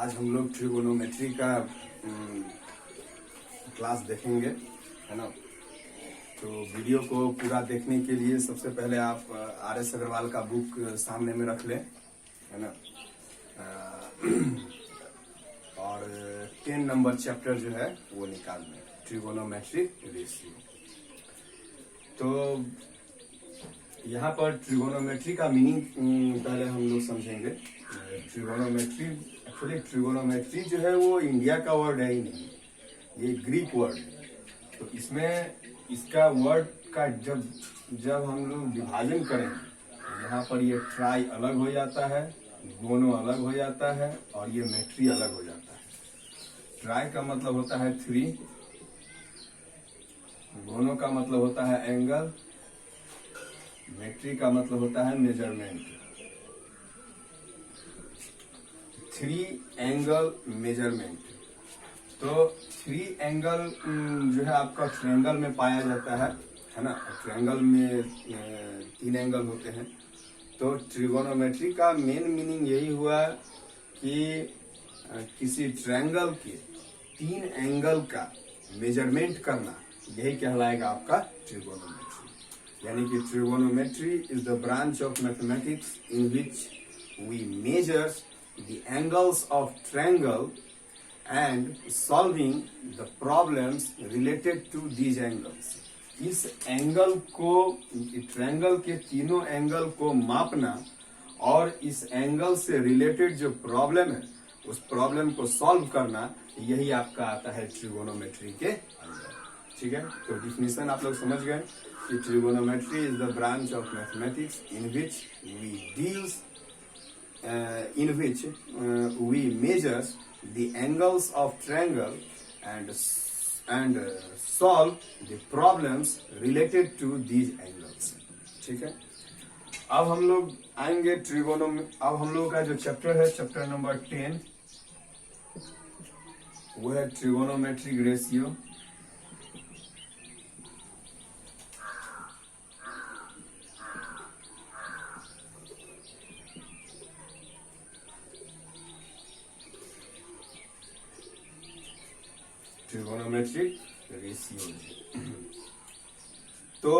आज हम लोग ट्रिगोनोमेट्री का क्लास देखेंगे, है ना। तो वीडियो को पूरा देखने के लिए सबसे पहले आप RS अग्रवाल का बुक सामने में रख लें, है ना। और 10 नंबर चैप्टर जो है वो निकाल लें, ट्रिगोनोमेट्रिक रेशियो। तो यहाँ पर ट्रिगोनोमेट्री का मीनिंग पहले हम लोग समझेंगे। ट्रिगोनोमेट्री जो है वो इंडिया का वर्ड है ही नहीं, ये ग्रीक वर्ड है। तो इसमें इसका वर्ड का जब हम लोग विभाजन करेंगे, यहाँ पर ये ट्राई अलग हो जाता है, गोनो अलग हो जाता है और ये मेट्री अलग हो जाता है। ट्राई का मतलब होता है 3, गोनो का मतलब होता है एंगल, मेट्री का मतलब होता है मेजरमेंट। 3 angle measurement. तो 3 एंगल जो है आपका ट्रायंगल में पाया जाता है ना। ट्रायंगल में 3 एंगल होते हैं। तो ट्रिगोनोमेट्री का मेन मीनिंग यही हुआ कि किसी ट्रायंगल के 3 एंगल का मेजरमेंट करना, यही कहलाएगा आपका ट्रिगोनोमेट्री। यानी कि trigonometry is the branch of mathematics in which we measure the angles of triangle and solving the problems related to these angles। इस एंगल को, ट्रायंगल के तीनों एंगल को मापना और इस एंगल से रिलेटेड जो प्रॉब्लम है उस प्रॉब्लम को सॉल्व करना, यही आपका आता है ट्रिगोनोमेट्री के अंदर। ठीक है, तो डिफिनेशन आप लोग समझ गए कि trigonometry is the branch of mathematics in which we deals we measure the angles of triangle and solve the problems related to these angles। ठीक है, अब हम लोग आएंगे अब हम लोग का जो चैप्टर है, चैप्टर नंबर 10, वो है ट्रिगोनोमेट्रिक रेशियो। Trigonometric ratio. तो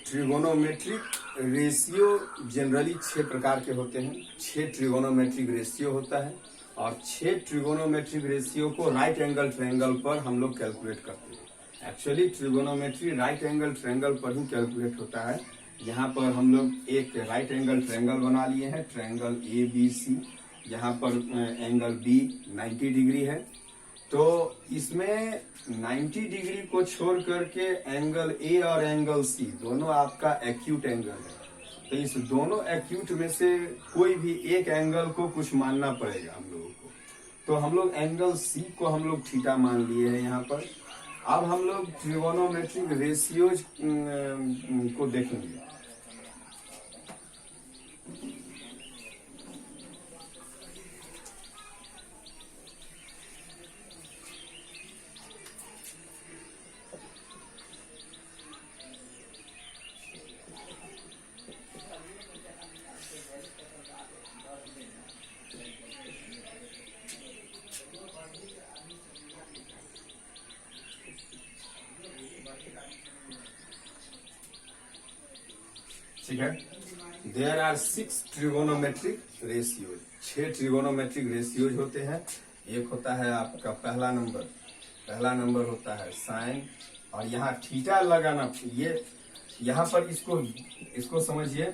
ट्रिगोनोमेट्रिक रेशियो जनरली 6 प्रकार के होते हैं। 6 ट्रिगोनोमेट्रिक रेशियो होता है और 6 ट्रिगोनोमेट्रिक रेशियो को राइट एंगल ट्रायंगल पर हम लोग कैलकुलेट करते हैं। Actually trigonometry right angle triangle पर ही कैलकुलेट होता है। यहाँ पर हम लोग एक राइट एंगल ट्रायंगल बना लिए हैं, ट्रायंगल ABC। यहाँ पर एंगल B 90 डिग्री है। तो इसमें 90 डिग्री को छोड़ करके एंगल A और एंगल C दोनों आपका एक्यूट एंगल है। तो इस दोनों एक्यूट में से कोई भी एक एंगल को कुछ मानना पड़ेगा हम लोगों को। तो हम लोग एंगल C को हम लोग थीटा मान लिए हैं यहाँ पर। अब हम लोग ट्रिगोनोमेट्रिक रेशियोज को देखेंगे। ठीक है, there are 6 trigonometric ratios. 6 trigonometric ratios होते हैं। एक होता है आपका पहला नंबर होता है साइन, और यहाँ थीटा लगाना, ये यहाँ पर इसको समझिए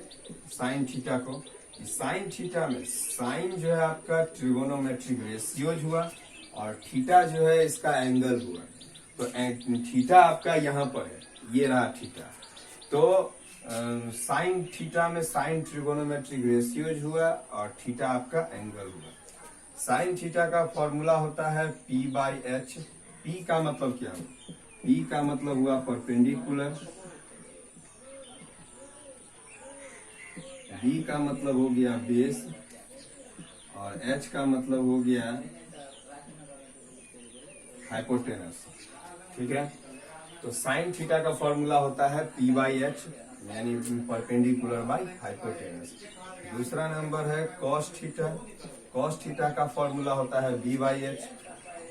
साइन थीटा को। साइन थीटा में साइन जो है आपका ट्रिगोनोमेट्रिक रेशियोज हुआ और थीटा जो है इसका एंगल हुआ। तो थीटा आपका यहाँ पर है, ये रहा थीटा। तो साइन थीटा में साइन ट्रिगोनोमेट्रिक रेशियोज हुआ और थीटा आपका एंगल हुआ। साइन थीटा का फॉर्मूला होता है P/H। P का मतलब क्या हुआ? P का मतलब हुआ परपेंडिकुलर, B का मतलब हो गया बेस और H का मतलब हो गया हाइपोटेनस। ठीक है, तो साइन थीटा का फॉर्मूला होता है P/H, यानी परपेंडिकुलर बाय हाइपोटेनस। दूसरा नंबर है कॉस थीटा। कॉस थीटा का फॉर्मूला होता है बी बाई एच।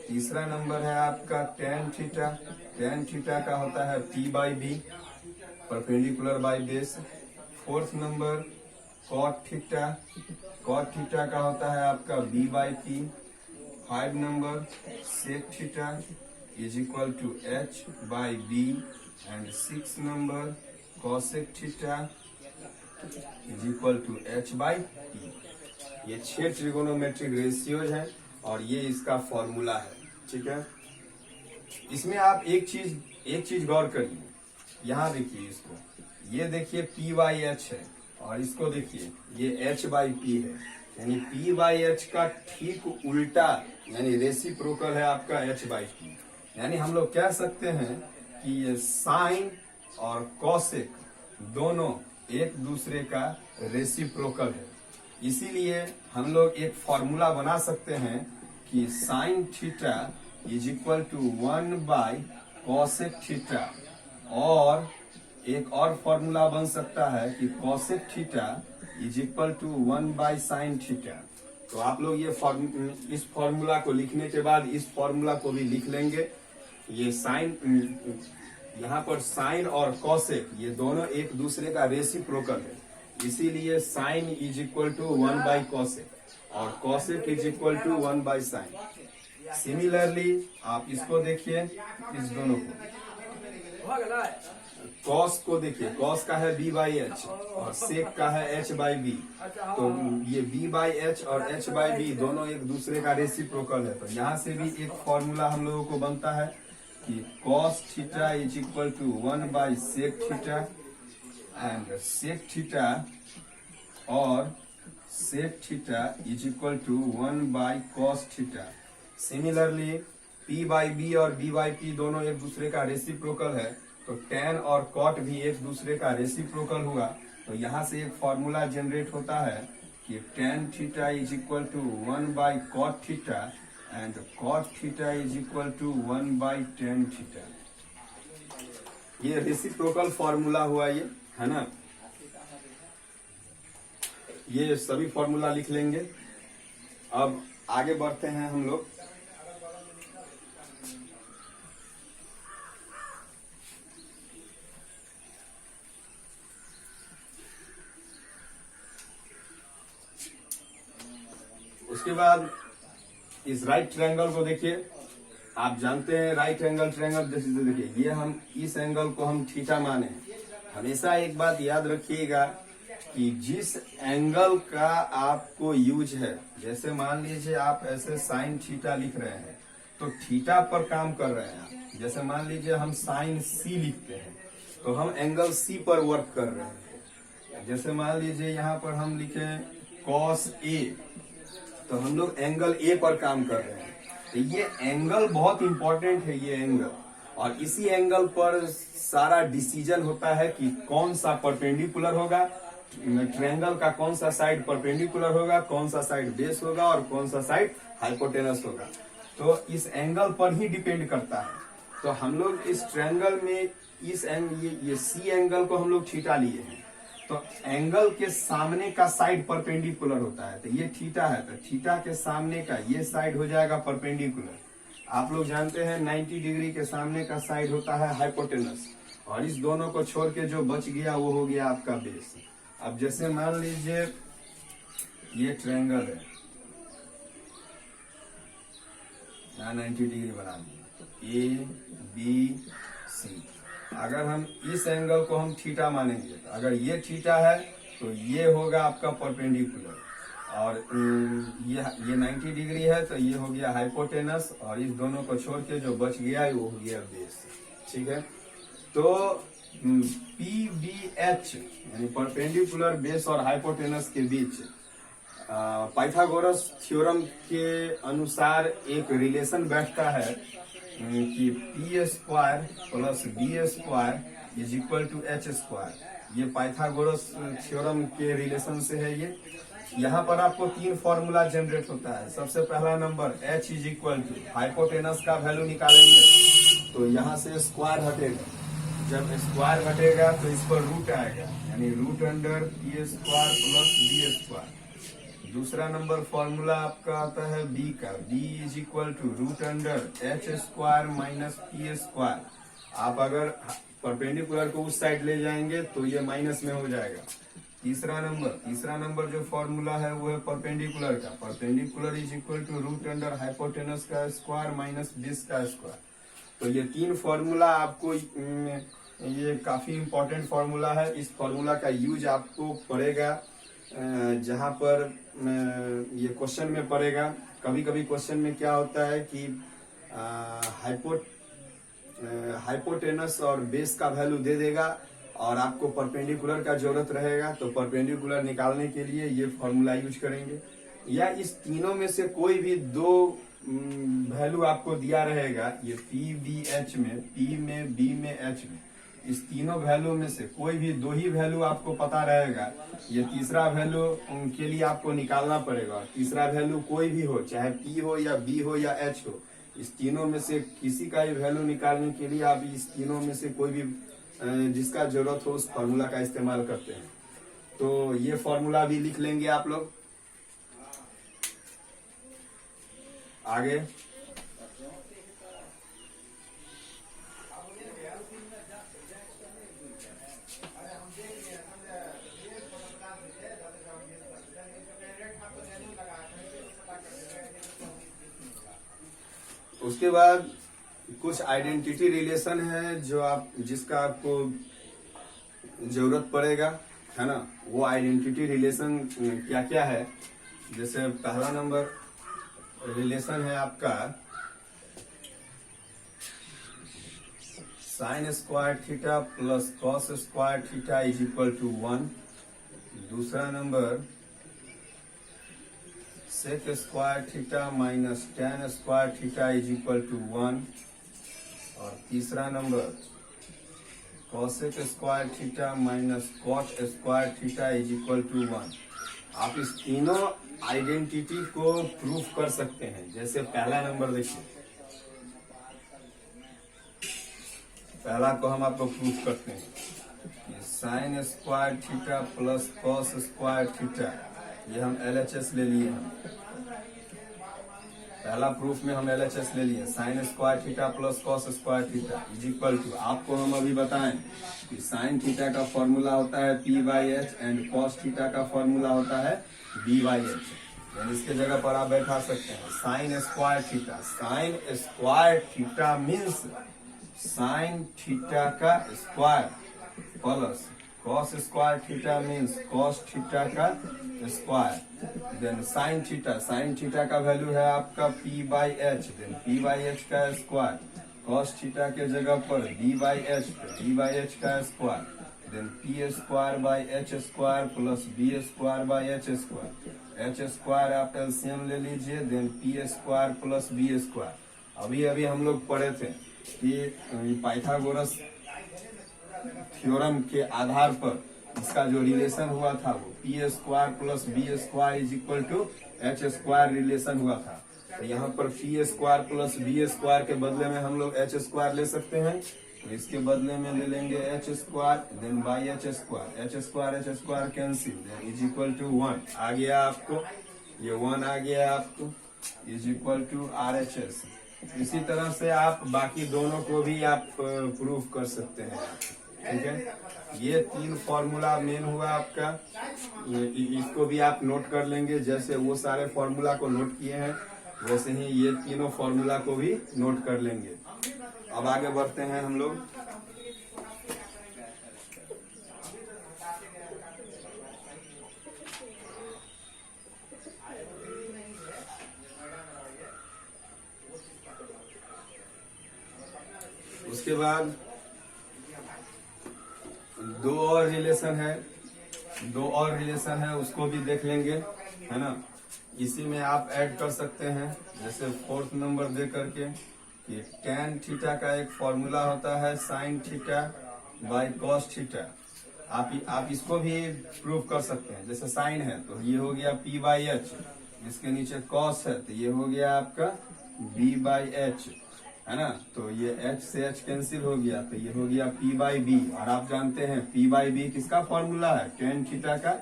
तीसरा नंबर है आपका टेन थीटा, टेन थीटा का होता है P by B, perpendicular by base. Fourth number cot theta, cot theta का होता है आपका B by P. 5 number sec theta is equal to H by B and 6 number cosec theta is equal to H by P. ये 6 trigonometric ratios हैं और ये इसका formula है, ठीक है। इसमें आप एक चीज गौर करिए, यहाँ देखिए इसको, ये देखिए पी बाई एच है और इसको देखिए ये एच बाई पी है, यानी पी बाई एच का ठीक उल्टा यानी रेसिप्रोकल है आपका एच बाई पी। यानी हम लोग कह सकते हैं कि ये साइन और कॉसेक दोनों एक दूसरे का रेसिप्रोकल है। इसीलिए हम लोग एक फॉर्मूला बना सकते हैं कि sine theta is equal to 1 by cosec theta, और एक और फॉर्मूला बन सकता है कि cosec theta is equal to 1 by sine theta. तो आप लोग ये इस फॉर्मूला को लिखने के बाद इस फॉर्मूला को भी लिख लेंगे। ये साइन, यहाँ पर साइन और कॉसेक ये दोनों एक दूसरे का रेसिप्रोकल है, इसीलिए sine is equal to 1 by cosec और cosec is equal to 1 by sine. Similarly आप इसको देखिए, इस दोनों को, कॉस को देखिए, कॉस का है बी बाई एच और सेक का है एच बाई बी। तो ये बी बाई एच और एच बाई बी दोनों एक दूसरे का रेसिप्रोकल है। तो यहाँ से भी एक फॉर्मूला हम लोगों को बनता है कि cos theta is equal to 1 by sec theta and sec theta और sec theta is equal to 1 by cos theta. Similarly P by B और बी बाई पी दोनों एक दूसरे का रेसिप्रोकल है, तो टेन और कॉट भी एक दूसरे का रेसिप्रोकल हुआ। तो यहाँ से एक फॉर्मूला जनरेट होता है कि tan theta is equal to 1 by cot theta and cot theta is equal to 1 by tan theta. ये रेसिप्रोकल फॉर्मूला हुआ, ये है ना। ये सभी फॉर्मूला लिख लेंगे। अब आगे बढ़ते हैं हम लोग। उसके बाद इस राइट ट्रायंगल को देखिए। आप जानते हैं राइट एंगल ट्रायंगल, जैसे देखिए ये हम इस एंगल को हम थीटा माने। हमेशा एक बात याद रखिएगा कि जिस एंगल का आपको यूज है, जैसे मान लीजिए आप ऐसे साइन थीटा लिख रहे हैं तो थीटा पर काम कर रहे हैं। जैसे मान लीजिए हम साइन सी लिखते हैं तो हम एंगल सी पर वर्क कर रहे हैं। जैसे मान लीजिए यहाँ पर हम लिखे कॉस ए, तो हम लोग एंगल ए पर काम कर रहे हैं। तो ये एंगल बहुत इंपॉर्टेंट है, ये एंगल, और इसी एंगल पर सारा डिसीजन होता है कि कौन सा परपेंडिकुलर होगा, ट्रायंगल का कौन सा साइड परपेंडिकुलर होगा, कौन सा साइड बेस होगा और कौन सा साइड हाइपोटेनस होगा। तो इस एंगल पर ही डिपेंड करता है। तो हम लोग इस ट्रायंगल में इस ये सी एंगल को हम लोग थीटा लिए हैं, तो एंगल के सामने का साइड परपेंडिकुलर होता है। तो ये थीटा है, तो थीटा के सामने का ये साइड हो जाएगा परपेंडिकुलर। आप लोग जानते हैं 90 डिग्री के सामने का साइड होता है हाइपोटेनस, और इस दोनों को छोड़ के जो बच गया वो हो गया आपका बेस। अब जैसे मान लीजिए ये ट्रायंगल है, यहाँ 90 डिग्री बना दिए, ए बी सी। अगर हम इस एंगल को हम थीटा मानेंगे, तो अगर ये थीटा है तो ये होगा आपका परपेंडिकुलर, और ये 90 डिग्री है तो ये हो गया हाइपोटेनस, और इस दोनों को छोड़ के जो बच गया वो हो गया बेस। ठीक है, तो पी बी एच यानी परपेंडिकुलर बेस और हाइपोटेनस के बीच पाइथागोरस थ्योरम के अनुसार एक रिलेशन बैठता है कि P square plus B square is equal to H square. ये पाइथागोरस थ्योरम के रिलेशन से है। ये यहाँ पर आपको 3 फॉर्मूला जनरेट होता है। सबसे पहला number h is equal to hypotenuse का वैल्यू निकालेंगे तो यहाँ से स्क्वायर हटेगा, जब स्क्वायर हटेगा तो इस पर रूट आएगा, यानी root under P square plus B square. दूसरा नंबर फॉर्मूला आपका आता है बी का, B is equal to root under H square minus P square. आप अगर परपेंडिकुलर को उस साइड ले जाएंगे तो ये माइनस में हो जाएगा। तीसरा नंबर जो फॉर्मूला है वो है परपेंडिकुलर का, perpendicular is equal to root under hypotenuse का स्क्वायर माइनस बेस का स्क्वायर। तो ये तीन फॉर्मूला आपको, ये काफी इंपॉर्टेंट फॉर्मूला है। इस फॉर्मूला का यूज आपको पड़ेगा जहां पर ये क्वेश्चन में पड़ेगा। कभी कभी क्वेश्चन में क्या होता है कि हाइपोटेनस और बेस का वैल्यू दे देगा और आपको परपेंडिकुलर का जरूरत रहेगा, तो परपेंडिकुलर निकालने के लिए ये फॉर्मूला यूज करेंगे। या इस तीनों में से कोई भी दो वैल्यू आपको दिया रहेगा, ये पी बी एच में, पी में, बी में, एच में, इस तीनों वैल्यू में से कोई भी दो ही वैल्यू आपको पता रहेगा। ये तीसरा वैल्यू के लिए आपको निकालना पड़ेगा। तीसरा वैल्यू कोई भी हो, चाहे पी हो या बी हो या एच हो, इस तीनों में से किसी का ही वैल्यू निकालने के लिए आप इस तीनों में से कोई भी जिसका जरूरत हो उस फॉर्मूला का इस्तेमाल करते हैं। तो ये फॉर्मूला भी लिख लेंगे आप लोग। आगे उसके बाद कुछ आइडेंटिटी रिलेशन है जो जिसका आपको जरूरत पड़ेगा, है ना। वो आइडेंटिटी रिलेशन क्या क्या है? जैसे पहला नंबर रिलेशन है आपका sine square theta plus cos square theta is equal to 1। दूसरा number sec square theta minus tan square theta is equal to 1। और तीसरा number cosec square theta minus cot square theta is equal to 1। आप इस तीनों identity को proof कर सकते हैं। जैसे पहला नंबर देखिए, पहला को हम आपको प्रूफ करते हैं, sine square theta plus cos square theta, ये हम LHS ले लिए हैं। पहला प्रूफ में हम LHS ले लिए, sine square theta plus cos square theta is equal to, आपको हम अभी बताएं कि साइन थीटा का फॉर्मूला होता है P/H एंड कॉस थीटा का फॉर्मूला होता है B/H। इसके जगह पर आप बैठा सकते हैं sine square theta, sine square theta means sine theta का square plus cos square theta means cos theta का स्क्वायर, देन साइन थीटा का वैल्यू है आपका P/H, देन P/H का स्क्वायर, कॉस थीटा के जगह पर B/H का square, then P square by H square plus B square by H square. H square आप एलसीएम ले लीजिए, then P square plus B square. अभी हम लोग पढ़े थे कि पाइथागोरस थ्योरम के आधार पर इसका जो रिलेशन हुआ था वो P square plus B square is equal to H square relation हुआ था। तो यहाँ पर P square plus B square के बदले में हम लोग H स्क्वायर ले सकते हैं, तो इसके बदले में ले लेंगे H square, then by H square cancel, then is equal to 1 आ गया आपको, ये 1 आ गया आपको, इज इक्वल टू RHS। इसी तरह से आप बाकी दोनों को भी आप प्रूफ कर सकते हैं, ठीक है। ये तीन फॉर्मूला मेन हुआ आपका, इसको भी आप नोट कर लेंगे। जैसे वो सारे फॉर्मूला को नोट किए हैं वैसे ही ये तीनों फॉर्मूला को भी नोट कर लेंगे। अब आगे बढ़ते हैं हम लोग। उसके बाद दो और रिलेशन है उसको भी देख लेंगे, है ना। इसी में आप ऐड कर सकते हैं, जैसे फोर्थ नंबर दे करके कि टेन थीटा का एक फॉर्मूला होता है sine theta by cos theta. आप इसको भी प्रूव कर सकते हैं। जैसे साइन है तो ये हो गया P/H, इसके नीचे कॉस है तो ये हो गया आपका B/H, है ना। तो ये H से H कैंसिल हो गया तो ये हो गया P/B। और आप जानते हैं P/B किसका फॉर्मूला है? टेन थीटा का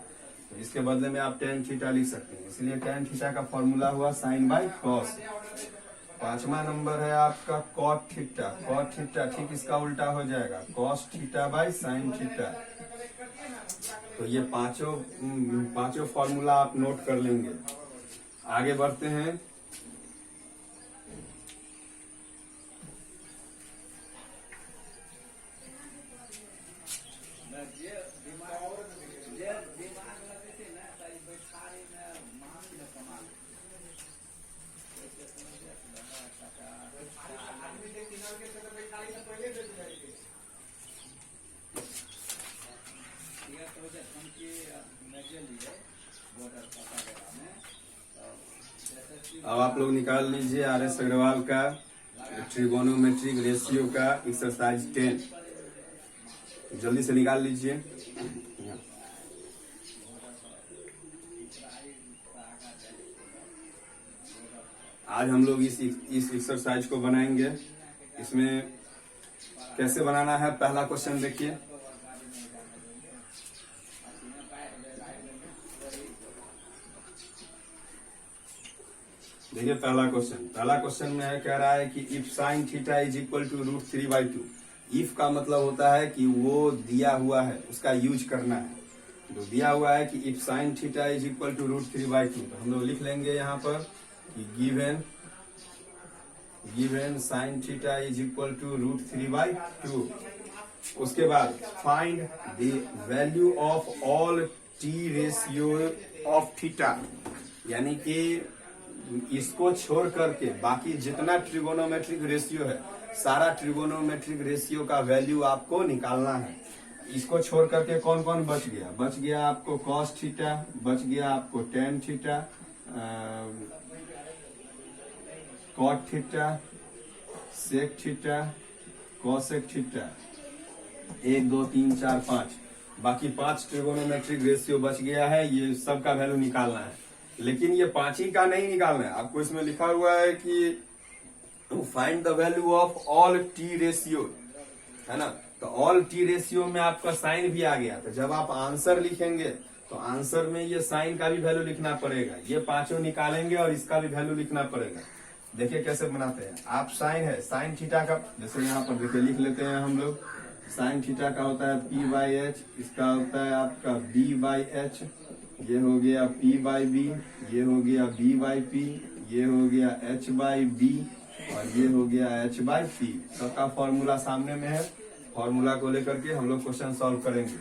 तो इसके बदले में आप टेन थीटा लिख सकते हैं, इसलिए टेन थीटा का फॉर्मूला हुआ साइन बाई कॉस। 5वां नंबर है आपका कॉट थीटा। कॉट थीटा ठीक इसका उल्टा हो जाएगा, cos theta by sine theta. तो ये पांचों फॉर्मूला आप नोट कर लेंगे। आगे बढ़ते हैं। अब आप लोग निकाल लीजिए RS अग्रवाल का ट्रिगोनोमेट्रिक रेशियो का एक्सरसाइज 10, जल्दी से निकाल लीजिए। आज हम लोग इस एक्सरसाइज को बनाएंगे। इसमें कैसे बनाना है, पहला क्वेश्चन देखिए। देखिए पहला क्वेश्चन में है, कह रहा है कि if sine theta is equal to √3/2। If का मतलब होता है कि वो दिया हुआ है उसका यूज करना है। जो दिया हुआ है कि if sine theta is equal to √3/2, तो हम लोग लिख लेंगे यहाँ पर कि given sine theta is equal to √3/2। उसके बाद find the value of all T ratio of theta, यानी कि इसको छोड़ करके बाकी जितना ट्रिगोनोमेट्रिक रेशियो है, सारा ट्रिगोनोमेट्रिक रेशियो का वैल्यू आपको निकालना है। इसको छोड़ करके कौन कौन बच गया आपको कॉस थीटा, बच गया आपको tan theta, cot theta, sec theta, cosec theta, 1 2 3 4 5, बाकी 5 ट्रिगोनोमेट्रिक रेशियो बच गया है। ये सब का वैल्यू निकालना है, लेकिन ये 5 ही का नहीं निकालना है। आपको इसमें लिखा हुआ है कि find the value of all T ratio, है ना। तो ऑल टी रेशियो में आपका साइन भी आ गया, तो जब आप आंसर लिखेंगे तो आंसर में ये साइन का भी वैल्यू लिखना पड़ेगा। ये पांचों निकालेंगे और इसका भी वैल्यू लिखना पड़ेगा। देखिए कैसे बनाते हैं आप। साइन है, साइन थीटा का, जैसे यहाँ पर देखिए लिख लेते हैं हम लोग। साइन थीटा का होता है P/H, इसका होता है आपका B/H, ये हो गया P/B, ये हो गया B/P, ये हो गया H/B और ये हो गया H/P। सबका फॉर्मूला सामने में है। फॉर्मूला को लेकर के हम लोग क्वेश्चन सॉल्व करेंगे।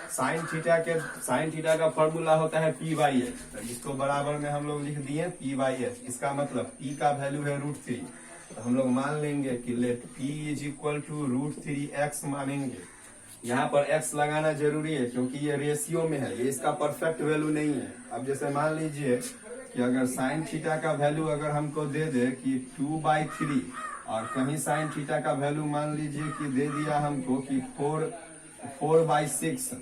साइन थीटा का फॉर्मूला होता है P/H, तो इसको बराबर में हम लोग लिख दिए P/H। इसका मतलब P का वैल्यू है √3, तो हम लोग मान लेंगे कि let P is equal to √3x मानेंगे। यहाँ पर x लगाना जरूरी है क्योंकि ये रेशियो में है, ये इसका परफेक्ट वैल्यू नहीं है। अब जैसे मान लीजिए कि अगर साइन थीटा का वैल्यू अगर हमको दे दे कि 2/3 और कहीं साइन थीटा का वैल्यू मान लीजिए कि दे दिया हमको कि 4/6,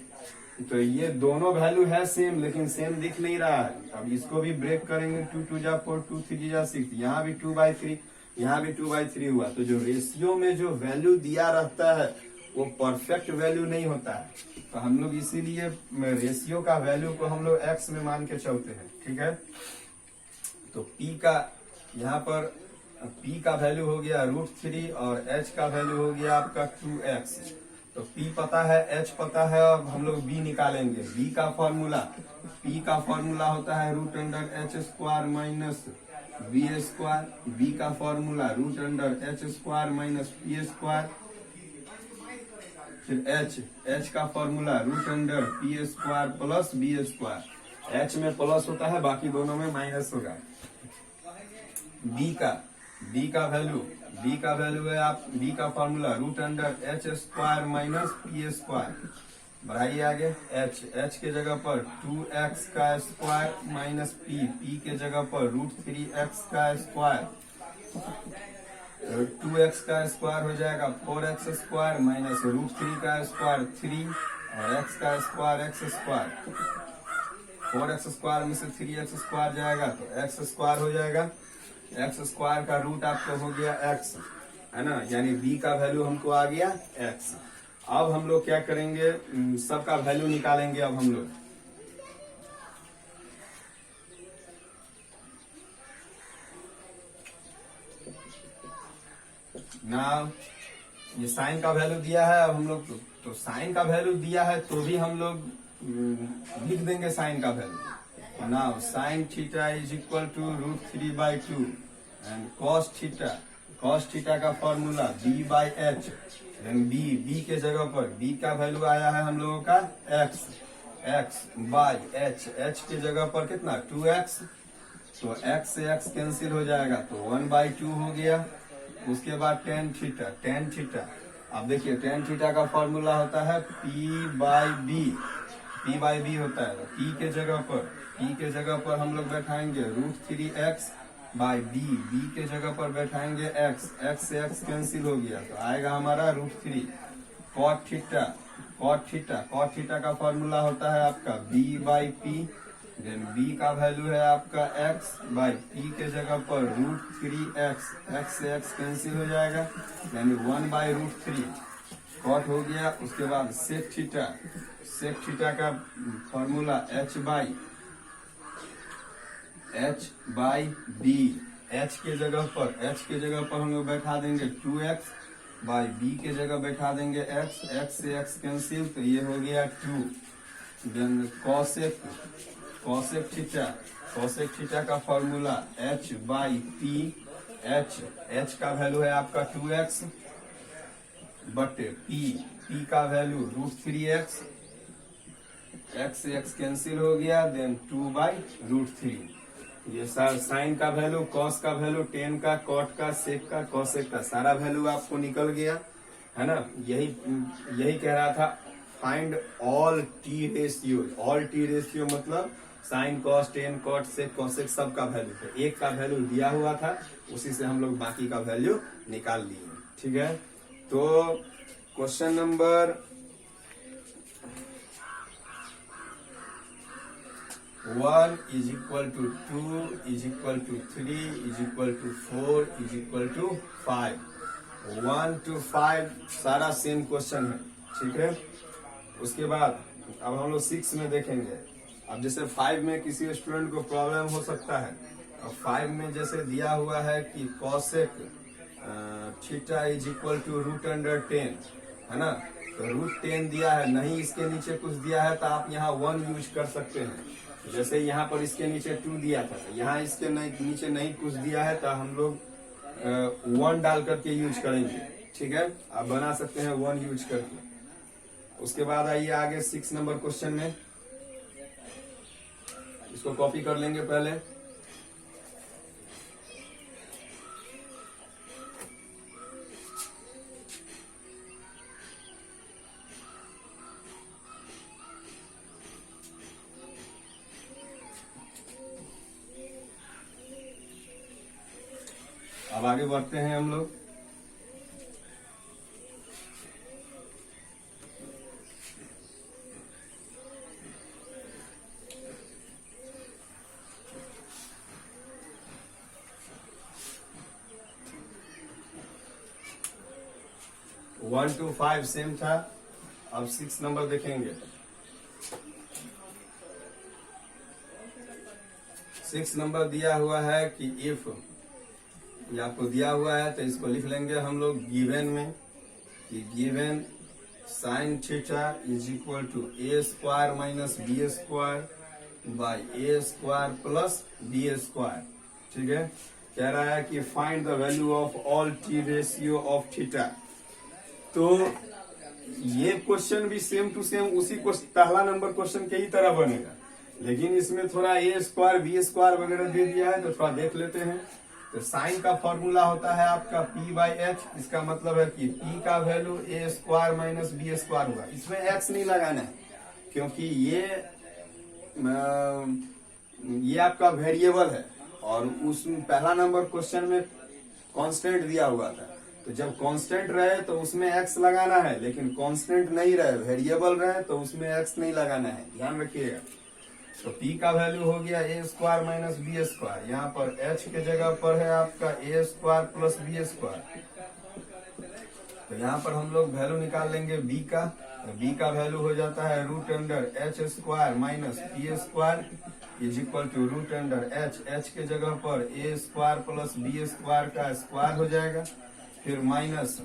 तो ये दोनों वैल्यू है सेम, लेकिन सेम दिख नहीं रहा है। अब इसको भी ब्रेक करेंगे, 2 2 जा 4, 2 3 जा 6, यहाँ भी 2/3, यहाँ भी 2/3 हुआ। तो जो रेशियो में जो वैल्यू दिया रहता है वो परफेक्ट वैल्यू नहीं होता है। तो हम लोग इसीलिए रेशियो का वैल्यू को हम लोग x में मान के चलते हैं, ठीक है। तो P का यहाँ पर P का वैल्यू हो गया √3 और H का वैल्यू हो गया आपका 2x। तो P पता है, H पता है, अब हम लोग B निकालेंगे। B का फॉर्मूला, P का फॉर्मूला होता है √h² माइनस b²। B का फॉर्मूला √h² p²। फिर H का formula √p² plus b²। H में प्लस होता है, बाकी दोनों में माइनस होगा। B का वैल्यू है आप, B का फॉर्मूला √h² माइनस p²। बढ़ाइए आगे, H के जगह पर 2x² माइनस p के जगह पर √3x²। 2x² हो जाएगा 4x² माइनस √3² 3 और x² x²। 4x² में से 3x² जाएगा तो x² हो जाएगा। x² का रूट आपको हो गया x, है ना, यानी b का वैल्यू हमको आ गया x। अब हम लोग क्या करेंगे, सबका वैल्यू निकालेंगे। अब हम लोग नाउ ये साइन का वैल्यू दिया है, अब हम लोग तो साइन का वैल्यू दिया है तो भी हम लोग लिख देंगे साइन का value. Now sine theta is equal to √3/2 and cos theta का फॉर्मूला b/h, देन b के जगह पर b का वैल्यू आया है हम लोगों का x/h, h के जगह पर कितना 2x, तो x से x कैंसिल हो जाएगा तो 1/2 हो गया। उसके बाद टेन थीटा, अब देखिए टेन थीटा का फॉर्मूला होता है p/b होता है। p के जगह पर हम लोग बैठाएंगे √3x/b, b के जगह पर बैठाएंगे x से x कैंसिल हो गया तो आएगा हमारा √3। cot थीटा का फॉर्मूला होता है आपका b/p, देन b का वैल्यू है आपका x/p के जगह पर √3x, x से x कैंसिल हो जाएगा यानी 1/√3 कॉट हो गया। उसके बाद सेक थीटा का फॉर्मूला h/b, h के जगह पर हम लोग बैठा देंगे 2x/b के जगह बैठा देंगे x से x कैंसिल तो ये हो गया 2। देन कॉसेक थीटा का फॉर्मूला h/p, h का वैल्यू है आपका 2x बटे p का वैल्यू √3x, x से x कैंसिल हो गया देन 2/√3। ये साइन का वैल्यू, कॉस का वैल्यू, टेन का, कॉट का, सेक का, कॉसेक का सारा वैल्यू आपको निकल गया है ना। यही कह रहा था फाइंड ऑल टी रेशियो मतलब साइन, कॉस, टेन, कॉट, सेक, कॉसेक सब का वैल्यू, तो एक का वैल्यू दिया हुआ था उसी से हम लोग बाकी का वैल्यू निकाल लिए। ठीक है, तो question number 1 is equal to 2 is equal to 3 is equal to 4 is equal to 5, 1 to 5 सारा सेम क्वेश्चन है। ठीक है, उसके बाद अब हम लोग 6 में देखेंगे। अब जैसे 5 में किसी स्टूडेंट को प्रॉब्लम हो सकता है, अब 5 में जैसे दिया हुआ है कि cosec theta is equal to √10 है ना, तो √10 दिया है, नहीं इसके नीचे कुछ दिया है तो आप यहाँ 1 यूज कर सकते हैं। जैसे यहाँ पर इसके नीचे 2 दिया था, यहाँ इसके नीचे नहीं कुछ दिया है तो हम लोग 1 डाल करके यूज करेंगे। ठीक है, आप बना सकते हैं 1 यूज करके। उसके बाद आइए आगे 6 नंबर क्वेश्चन में, इसको कॉपी कर लेंगे पहले। अब आगे बढ़ते हैं हम लोग। वन टू 5 सेम था, अब 6 नंबर देखेंगे। 6 नंबर दिया हुआ है कि इफ, ये आपको दिया हुआ है तो इसको लिख लेंगे हम लोग गिवन में कि given sine theta is equal to a² minus b² by a² plus b²। ठीक है, कह रहा है कि find the value of all T ratio of theta. तो ये क्वेश्चन भी सेम टू सेम उसी को पहला नंबर क्वेश्चन के ही तरह बनेगा, लेकिन इसमें थोड़ा a² b² वगैरह दे दिया है तो थोड़ा देख लेते हैं। तो साइन का फॉर्मूला होता है आपका p/h, इसका मतलब है कि p का वैल्यू a² माइनस b² हुआ। इसमें x नहीं लगाना है क्योंकि ये आपका वेरिएबल है और उस पहला नंबर क्वेश्चन में कांस्टेंट दिया हुआ था, तो जब कांस्टेंट रहे तो उसमें x लगाना है, लेकिन कांस्टेंट नहीं रहे, वेरिएबल रहे तो उसमें x नहीं लगाना है, ध्यान रखिएगा। तो p का वैल्यू हो गया a² माइनस b², यहाँ पर h के जगह पर है आपका a² प्लस b²। तो यहाँ पर हम लोग वैल्यू निकाल लेंगे b का, तो b का वैल्यू हो जाता है √h² minus p² is equal to √h, h के जगह पर a² प्लस b² का स्क्वायर हो जाएगा। फिर माइनस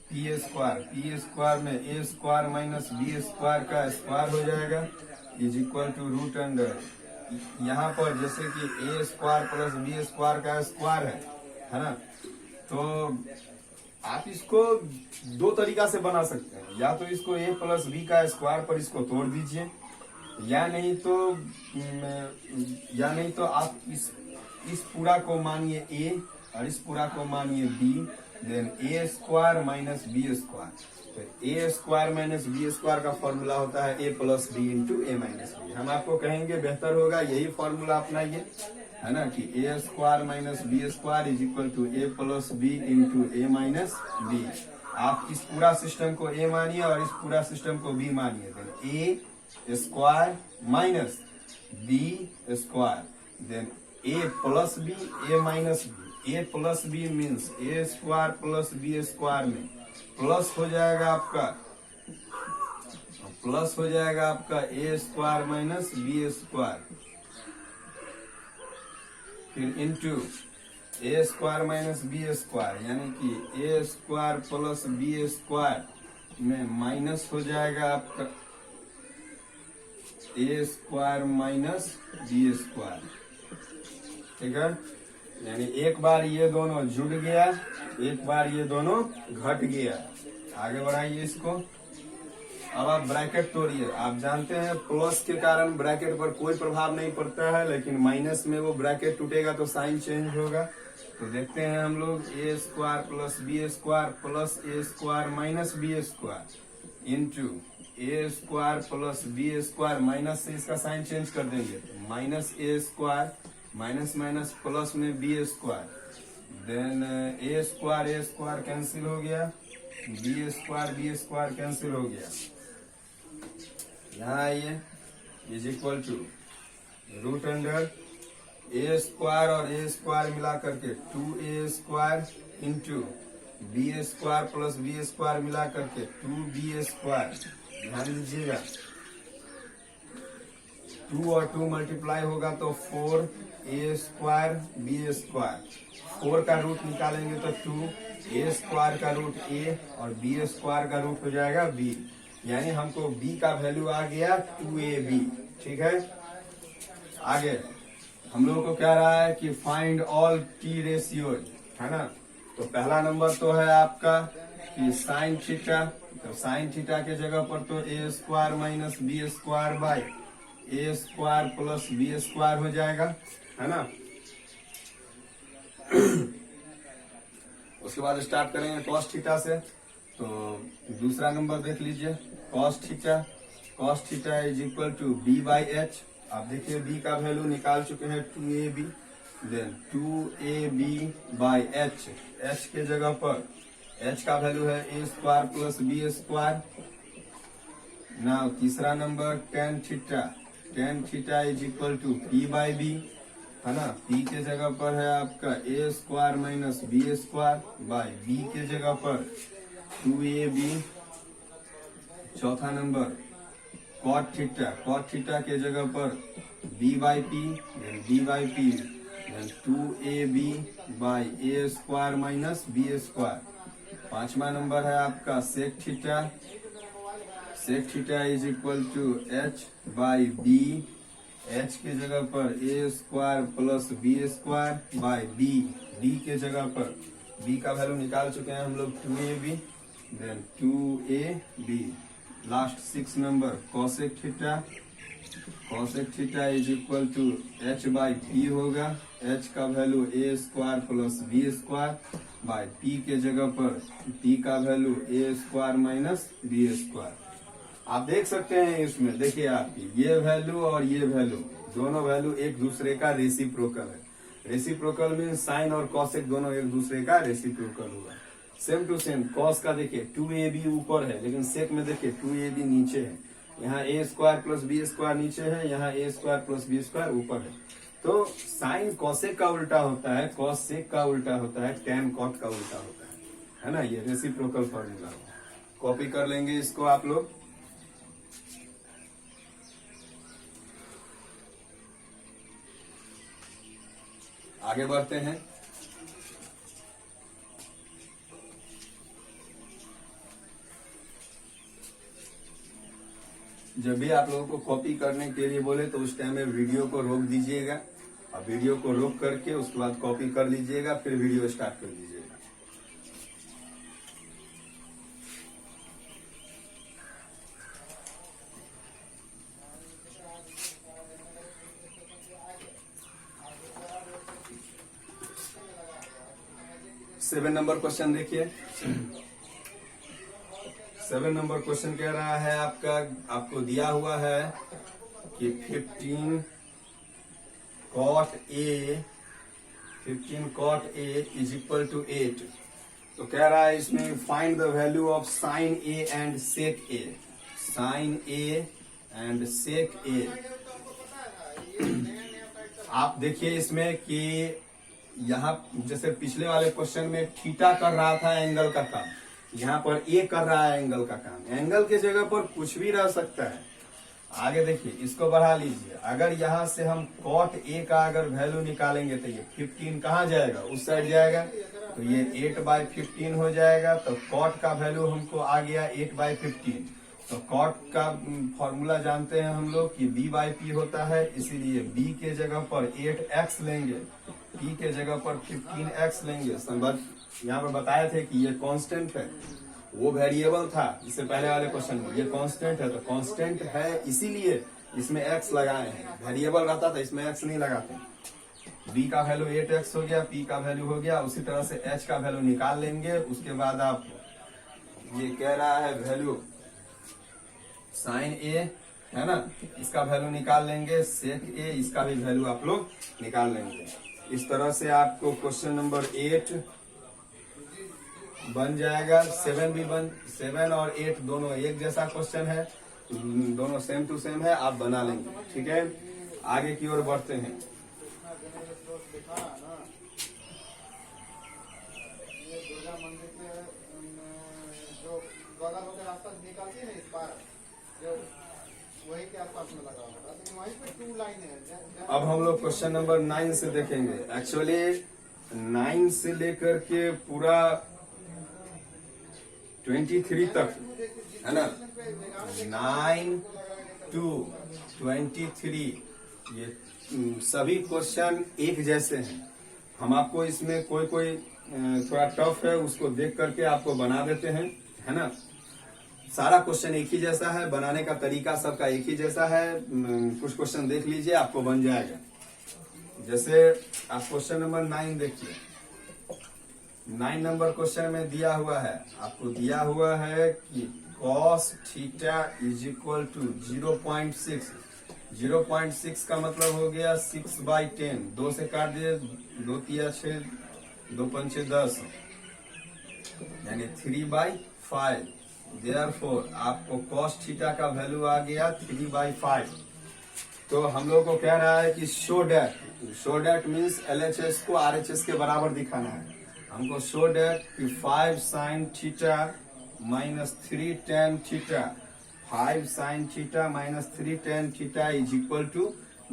पी स्क्वायर में A square minus B square का स्क्वायर हो जाएगा is equal to root under, यहाँ पर जैसे कि A square plus B square का स्क्वायर है ना। तो आप इसको दो तरीका से बना सकते हैं, या तो इसको ए प्लस बी का स्क्वायर पर इसको तोड़ दीजिए, या नहीं तो आप इस पूरा को मानिए ए और इस पूरा को मानिए B, then A square minus B square. तो A square minus B square का फॉर्मूला होता है ए plus B into A minus B. हम आपको कहेंगे बेहतर होगा यही फॉर्मूला अपनाइए, है ना, कि A square minus B square is equal to A plus B into A minus B. आप इस पूरा सिस्टम को ए मानिए और इस पूरा सिस्टम को बी मानिए, then A square minus B square, then A plus B A minus B. A plus B means A square plus B square में प्लस हो जाएगा आपका A square minus B square, फिर into A square minus B square, यानी कि A square plus B square में minus हो जाएगा आपका A square minus B square. ठीक है, यानी एक बार ये दोनों जुड़ गया, एक बार ये दोनों घट गया। आगे बढ़ाइए इसको। अब आप ब्रैकेट तोड़िए। आप जानते हैं प्लस के कारण ब्रैकेट पर कोई प्रभाव नहीं पड़ता है, लेकिन माइनस में वो ब्रैकेट टूटेगा तो साइन चेंज होगा। तो देखते हैं हम लोग A square plus B square plus A square minus B square into A square plus B square, minus से इसका साइन चेंज कर देंगे, minus A square minus minus plus में B square, then A square cancel हो गया, B square cancel हो गया। यहाँ आइए is equal to root under A square और ए स्क्वायर मिला करके 2a square into B square plus B square मिला करके 2b स्क्वायर। ध्यान दीजिएगा 2 और 2 मल्टीप्लाई होगा तो 4a स्क्वायर बी स्क्वायर, 4 का रूट निकालेंगे तो 2a स्क्वायर का रूट a और b स्क्वायर का रूट हो जाएगा b, यानी हमको b का वैल्यू आ गया 2ab। ठीक है, आगे हम लोगों को कह रहा है कि फाइंड ऑल टी रेशियोज, है ना। तो पहला नंबर तो है आपका कि साइन थीटा, तो साइन थीटा के जगह पर तो A square minus B square by A square plus B square हो जाएगा, है ना। उसके बाद स्टार्ट करेंगे कॉस थीटा से। तो दूसरा नंबर देख लीजिए, cos theta is equal to B by H. आप देखिए b का वैल्यू निकाल चुके हैं 2ab, then 2ab by H, h के जगह पर h का वैल्यू है a square plus B square. Now तीसरा number ten theta is equal to p by B, है ना। p के जगह पर है आपका a square minus B square by b के जगह पर 2ab। चौथा नंबर कॉट थीटा के जगह पर b by P, then 2ab by A square minus B square. पांचवा नंबर है आपका sec theta is equal to h by B, h के जगह पर A square plus B square by b के जगह पर b का वैल्यू निकाल चुके हैं हम लोग 2ab, then 2ab। Last 6 number cosec theta is equal to h by P होगा, h का value A square plus B square by p के जगह पर p का value A square minus B square. आप देख सकते हैं इसमें, देखिए आपकी ये वैल्यू और ये वैल्यू दोनों वैल्यू एक दूसरे का रेसिप्रोकल है। रेसिप्रोकल मीन साइन और कॉसेक दोनों एक दूसरे का रेसिप्रोकल हुआ। सेम टू सेम कॉस का देखिए 2ab ऊपर है, लेकिन सेक में देखिए 2ab नीचे है। यहाँ ए स्क्वायर प्लस बी स्क्वायर नीचे है, यहाँ ए स्क्वायर प्लस बी स्क्वायर ऊपर है। तो साइन कॉसेक का उल्टा होता है, कॉस सेक का उल्टा होता है, टेन कॉट का उल्टा होता है ना। ये रेसिप्रोकल फॉर्मूला कॉपी कर लेंगे इसको आप लोग। आगे बढ़ते हैं। जब भी आप लोगों को कॉपी करने के लिए बोले तो उस टाइम में वीडियो को रोक दीजिएगा और वीडियो को रोक करके उसके बाद कॉपी कर लीजिएगा, फिर वीडियो स्टार्ट कर दीजिएगा। सेवन नंबर क्वेश्चन देखिए। 7 नंबर क्वेश्चन कह रहा है आपको दिया हुआ है कि 15 cot A is equal to 8। तो कह रहा है इसमें find the value of sine A and sec A। Sine A and sec A। आप देखिए इसमें कि यहाँ जैसे पिछले वाले क्वेश्चन में थीटा कर रहा था एंगल का काम, यहाँ पर ए कर रहा है एंगल का काम। एंगल के जगह पर कुछ भी रह सकता है। आगे देखिए, इसको बढ़ा लीजिए। अगर यहाँ से हम कॉट ए का अगर वैल्यू निकालेंगे तो ये 15 कहाँ जाएगा, उस साइड जाएगा, तो ये 8/15 हो जाएगा। तो कॉट का वैल्यू हमको आ गया 8/15। तो कॉट का फॉर्मूला जानते हैं हम लोग कि b/p होता है, इसीलिए b के जगह पर 8x लेंगे, p के जगह पर 15x लेंगे। संबंध यहाँ पर बताए थे कि ये कांस्टेंट है, वो वेरिएबल था इससे पहले वाले क्वेश्चन में, ये कांस्टेंट है। तो कांस्टेंट है इसीलिए इसमें x लगाए हैं। वेरिएबल रहता था इसमें x नहीं लगाते। b का वैल्यू 8x हो गया, p का वैल्यू हो गया। उसी तरह से h का वैल्यू निकाल लेंगे। उसके बाद आप ये कह रहा है वैल्यू साइन A है ना, इसका वैल्यू निकाल लेंगे। सेक A, इसका भी वैल्यू आप लोग निकाल लेंगे। इस तरह से आपको क्वेश्चन नंबर 8 बन जाएगा। 7 और 8 दोनों एक जैसा क्वेश्चन है, दोनों सेम टू सेम है, आप बना लेंगे। ठीक है, आगे की ओर बढ़ते हैं। वही के आसपास में लगा हुआ था, तो वहीं पे 2 लाइन है। अब हम लोग क्वेश्चन नंबर 9 से देखेंगे। एक्चुअली 9 से लेकर के पूरा 23 तक है ना, 9 to 23 ये सभी क्वेश्चन एक जैसे हैं। हम आपको इसमें कोई थोड़ा टफ है उसको देख करके आपको बना देते हैं, है ना। सारा क्वेश्चन एक ही जैसा है, बनाने का तरीका सबका एक ही जैसा है। कुछ क्वेश्चन देख लीजिए, आपको बन जाएगा। जैसे आप क्वेश्चन नंबर 9 देखिए। 9 नंबर क्वेश्चन में दिया हुआ है, आपको दिया हुआ है कि cos theta is equal to 0.6। 0.6 का मतलब हो गया 6/10। 2 से काट दिए, 2 तिया 6, 2 पंचे 10, यानी 3/5। Therefore, आपको cos थीटा का वैल्यू आ गया 3/5। तो हम लोग को कह रहा है कि शो डैट मीन्स LHS को RHS के बराबर दिखाना है। हमको शो डैट कि 5 sin theta minus 3 tan theta, 5 sin theta minus 3 tan theta is equal to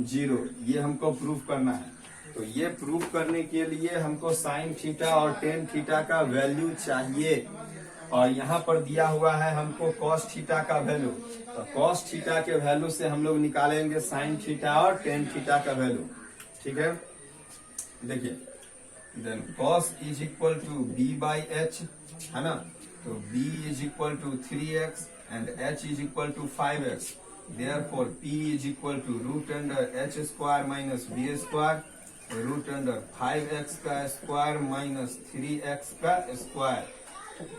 0। ये हमको प्रूव करना है। तो ये प्रूव करने के लिए हमको sin थीटा और tan थीटा का वैल्यू चाहिए। और यहाँ पर दिया हुआ है हमको cos थीटा का वैल्यू। तो cos थीटा के वैल्यू से हम लोग निकालेंगे sin थीटा और tan थीटा का वैल्यू। ठीक है, देखिए, then cos is equal to b/h है ना। तो b is equal to 3x and h is equal to 5x। Therefore p is equal to √h² minus b², √5x का square minus 3x का square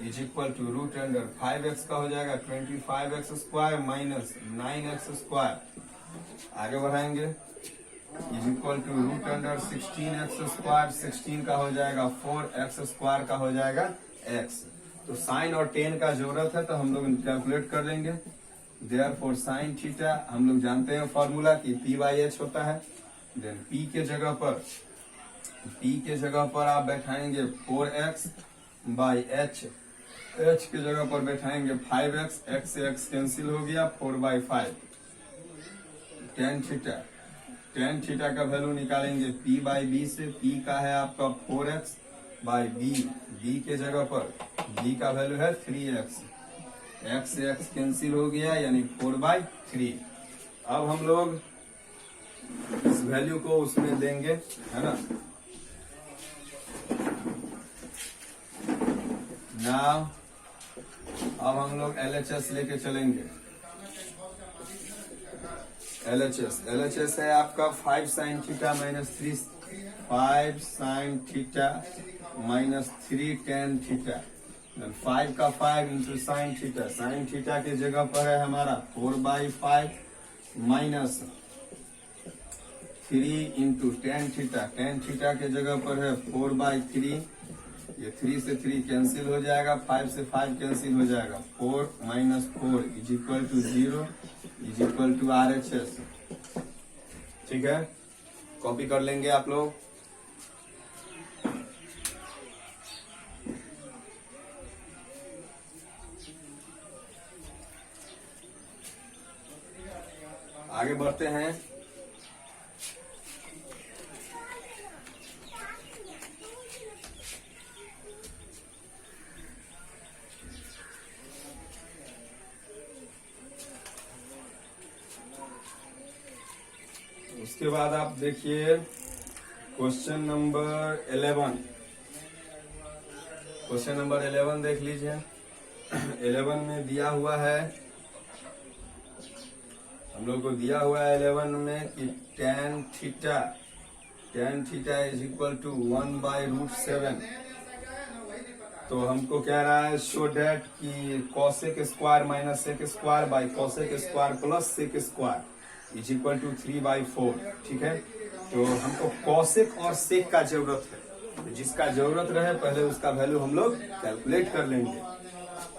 is equal to √5x का हो जाएगा 25x² minus 9x²। आगे बढ़ाएंगे, is equal to √16x²। 16 का हो जाएगा 4x² का हो जाएगा x। तो साइन और टेन का जरूरत है तो हम लोग कैलकुलेट कर लेंगे। देयरफॉर साइन थीटा हम लोग जानते हैं फॉर्मूला कि p/h होता है। देन p के जगह पर आप बैठाएंगे 4x/h, h की जगह पर बैठाएंगे 5x, x से x कैंसिल हो गया, 4/5। tan थीटा का वैल्यू निकालेंगे p/b से। p का है आपका 4x/b, b के जगह पर b का वैल्यू है 3x, एक्स से एक्स कैंसिल हो गया यानी 4/3। अब हम लोग इस वैल्यू को उसमें देंगे, है ना। नाउ अब हम लोग LHS लेके चलेंगे। LHS है आपका 5 sin theta minus 3 5 sin theta minus 3 tan theta. 5 का 5 into sine theta. Sign theta के जगह पर है हमारा 4/5 minus 3 into ten theta. Tan theta के जगह पर है 4/3। ये 3 से 3 कैंसिल हो जाएगा, 5 से 5 कैंसिल हो जाएगा। 4 minus 4 is equal to 0 is equal to RHS। ठीक है, कॉपी कर लेंगे आप लोग। आगे बढ़ते हैं। उसके बाद आप देखिए क्वेश्चन नंबर 11। क्वेश्चन नंबर 11 देख लीजिए। 11 में दिया हुआ है, हम लोग को दिया हुआ है 11 में कि tan theta is equal to 1/√7। तो हमको कह रहा है शो डेट कि cosec square minus sec square by cosec square plus sec square is equal to 3/4। ठीक है, तो हमको cosec और sec का जरूरत है। तो जिसका जरूरत रहे पहले उसका वैल्यू हम लोग कैलकुलेट कर लेंगे।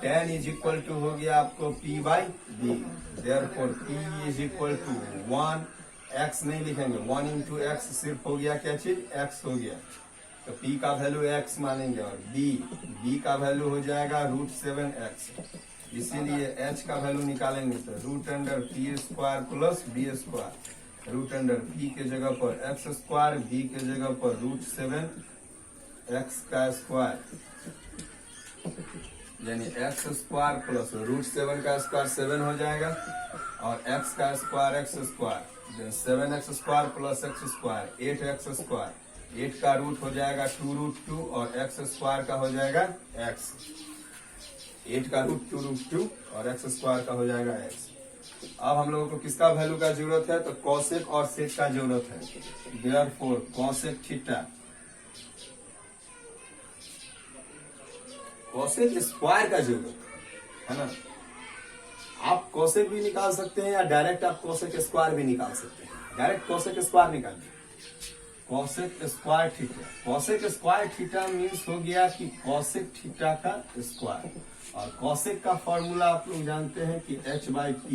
tan इज इक्वल टू हो गया आपको P/B। Therefore P is equal to 1, x नहीं लिखेंगे, 1 इंटू एक्स सिर्फ हो गया क्या चीज, x हो गया। तो P का वैल्यू x मानेंगे और B का वैल्यू हो जाएगा √7x। इसीलिए h का वैल्यू निकालेंगे तो √P² प्लस B²। √P के जगह पर x², B के जगह पर √7x का स्क्वायर यानी x² प्लस √7 का स्क्वायर 7 हो जाएगा और x का square x²। 7x² plus x², 8x²। 8 का रूट हो जाएगा 2√2 और x² का हो जाएगा x। 8 का रूट 2√2 और x² का हो जाएगा x। अब हम लोगों को किसका वैल्यू का जरूरत है, तो cosec और sec का जरूरत है। Therefore cosec theta, cosec square का जरूरत है ना। आप cosec भी निकाल सकते हैं या डायरेक्ट आप cosec स्क्वायर भी निकाल सकते हैं। डायरेक्ट cosec स्क्वायर निकालिए। cosec square theta, cosec square theta means हो गया कि cosec थीटा का स्क्वायर। और cosec का फॉर्मूला आप लोग जानते हैं कि h/p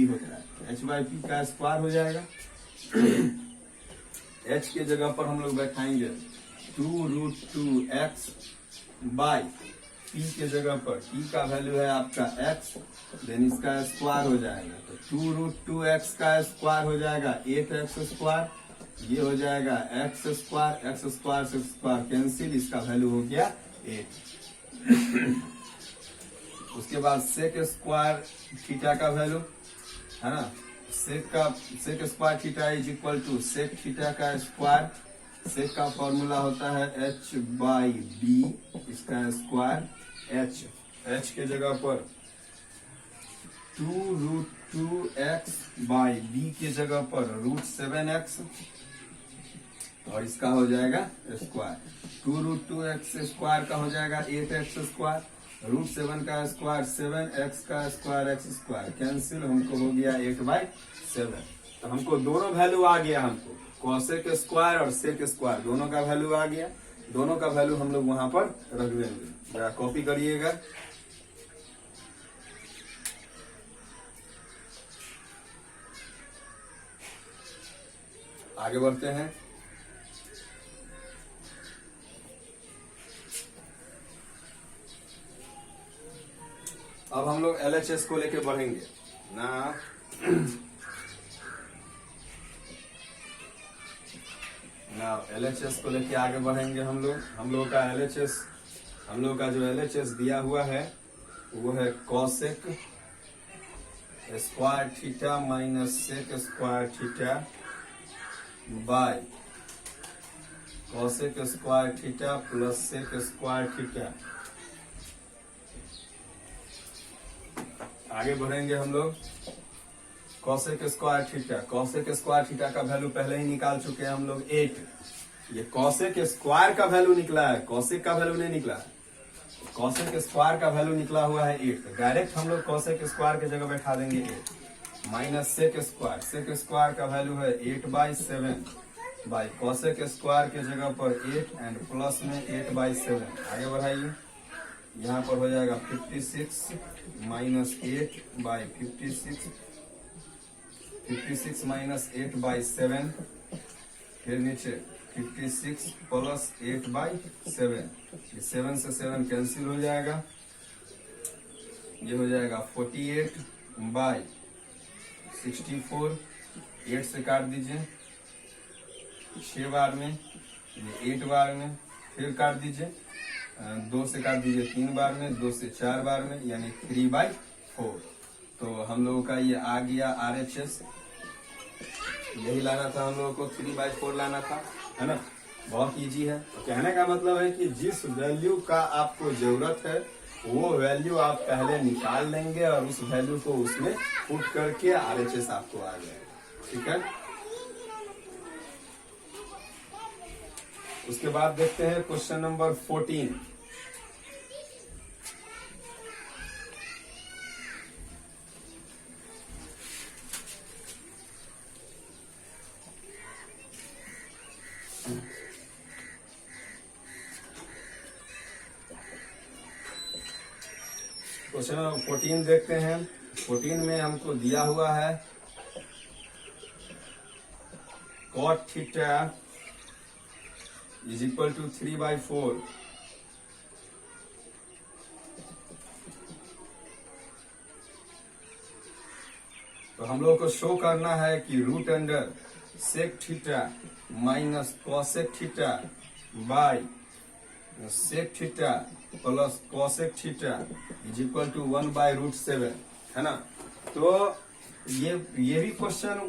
होता है। h/p का स्क्वायर हो जाएगा। h के जगह पर हम लोग बैठाएंगे 2√2x बाई p के जगह पर p का वैल्यू है आपका x, देन इसका स्क्वायर हो जाएगा। तो 2√2x का स्क्वायर हो जाएगा 8x²। ये हो जाएगा x² से स्क्वायर कैंसिल, इसका वैल्यू हो गया 8। उसके बाद sec स्क्वायर थीटा का वैल्यू है ना। sec square theta is equal to sec theta का स्क्वायर। sec का फॉर्मूला होता है h/b, इसका स्क्वायर h के जगह पर 2√2x बाई b के जगह पर √7x और इसका हो जाएगा स्क्वायर। 2√2x स्क्वायर का हो जाएगा 8x², √7 का स्क्वायर 7x का स्क्वायर x², कैंसिल, हमको हो गया 8/7। तो हमको दोनों वैल्यू आ गया, हमको cosec स्क्वायर और sec स्क्वायर दोनों का वैल्यू आ गया। दोनों का वैल्यू हम लोग वहां पर रख देंगे। जरा कॉपी करिएगा। आगे बढ़ते हैं। अब हम लोग LHS को लेके बढ़ेंगे ना। LHS को लेके आगे बढ़ेंगे हम लोग का LHS, हम लोग का जो LHS दिया हुआ है वो है cosec square theta minus sec square theta by cosec square theta plus sec square theta. आगे बढ़ेंगे हम लोग। Cosec square theta, cosec square theta का वैल्यू पहले ही निकाल चुके हैं हम लोग 8। ये कॉसेक स्क्वायर का वैल्यू निकला है, कॉसेक का वैल्यू नहीं निकला है। कॉसेक स्क्वायर का वैल्यू निकला हुआ है 8, तो डायरेक्ट हम लोग कॉसेक स्क्वायर की जगह बैठा देंगे 8 minus sec square. Sec square का वैल्यू है 8/7 बाई कॉसेक स्क्वायर के जगह पर 8 एंड प्लस में 8/7। आगे बढ़ाइए, यहाँ पर हो जाएगा 56 माइनस 8/56, 56 माइनस 8/7, फिर नीचे 56 प्लस 8/7। ये 7 से 7 कैंसिल हो जाएगा, ये हो जाएगा 48/64। 8 से काट दीजिए 6 बार में, ये 8 बार में, फिर काट दीजिए 2 से काट दीजिए 3 बार में, 2 से 4 बार में, यानी 3/4। तो हम लोगों का ये आ गया RHS। यही लाना था हम लोगों को, 3/4 लाना था, है ना। बहुत इजी है। तो कहने का मतलब है कि जिस वैल्यू का आपको जरूरत है वो वैल्यू आप पहले निकाल लेंगे और उस वैल्यू को उसमें पुट करके RHS आपको आ जाएगा। ठीक है। उसके बाद देखते हैं क्वेश्चन नंबर 14। क्वेश्चन नंबर 14 देखते हैं। 14 में हमको दिया हुआ है cot theta is equal to 3/4। तो हम लोग को शो करना है कि root under sec theta minus cosec theta by sec theta plus cosec theta is equal to 1/√7, है ना। तो ये भी क्वेश्चन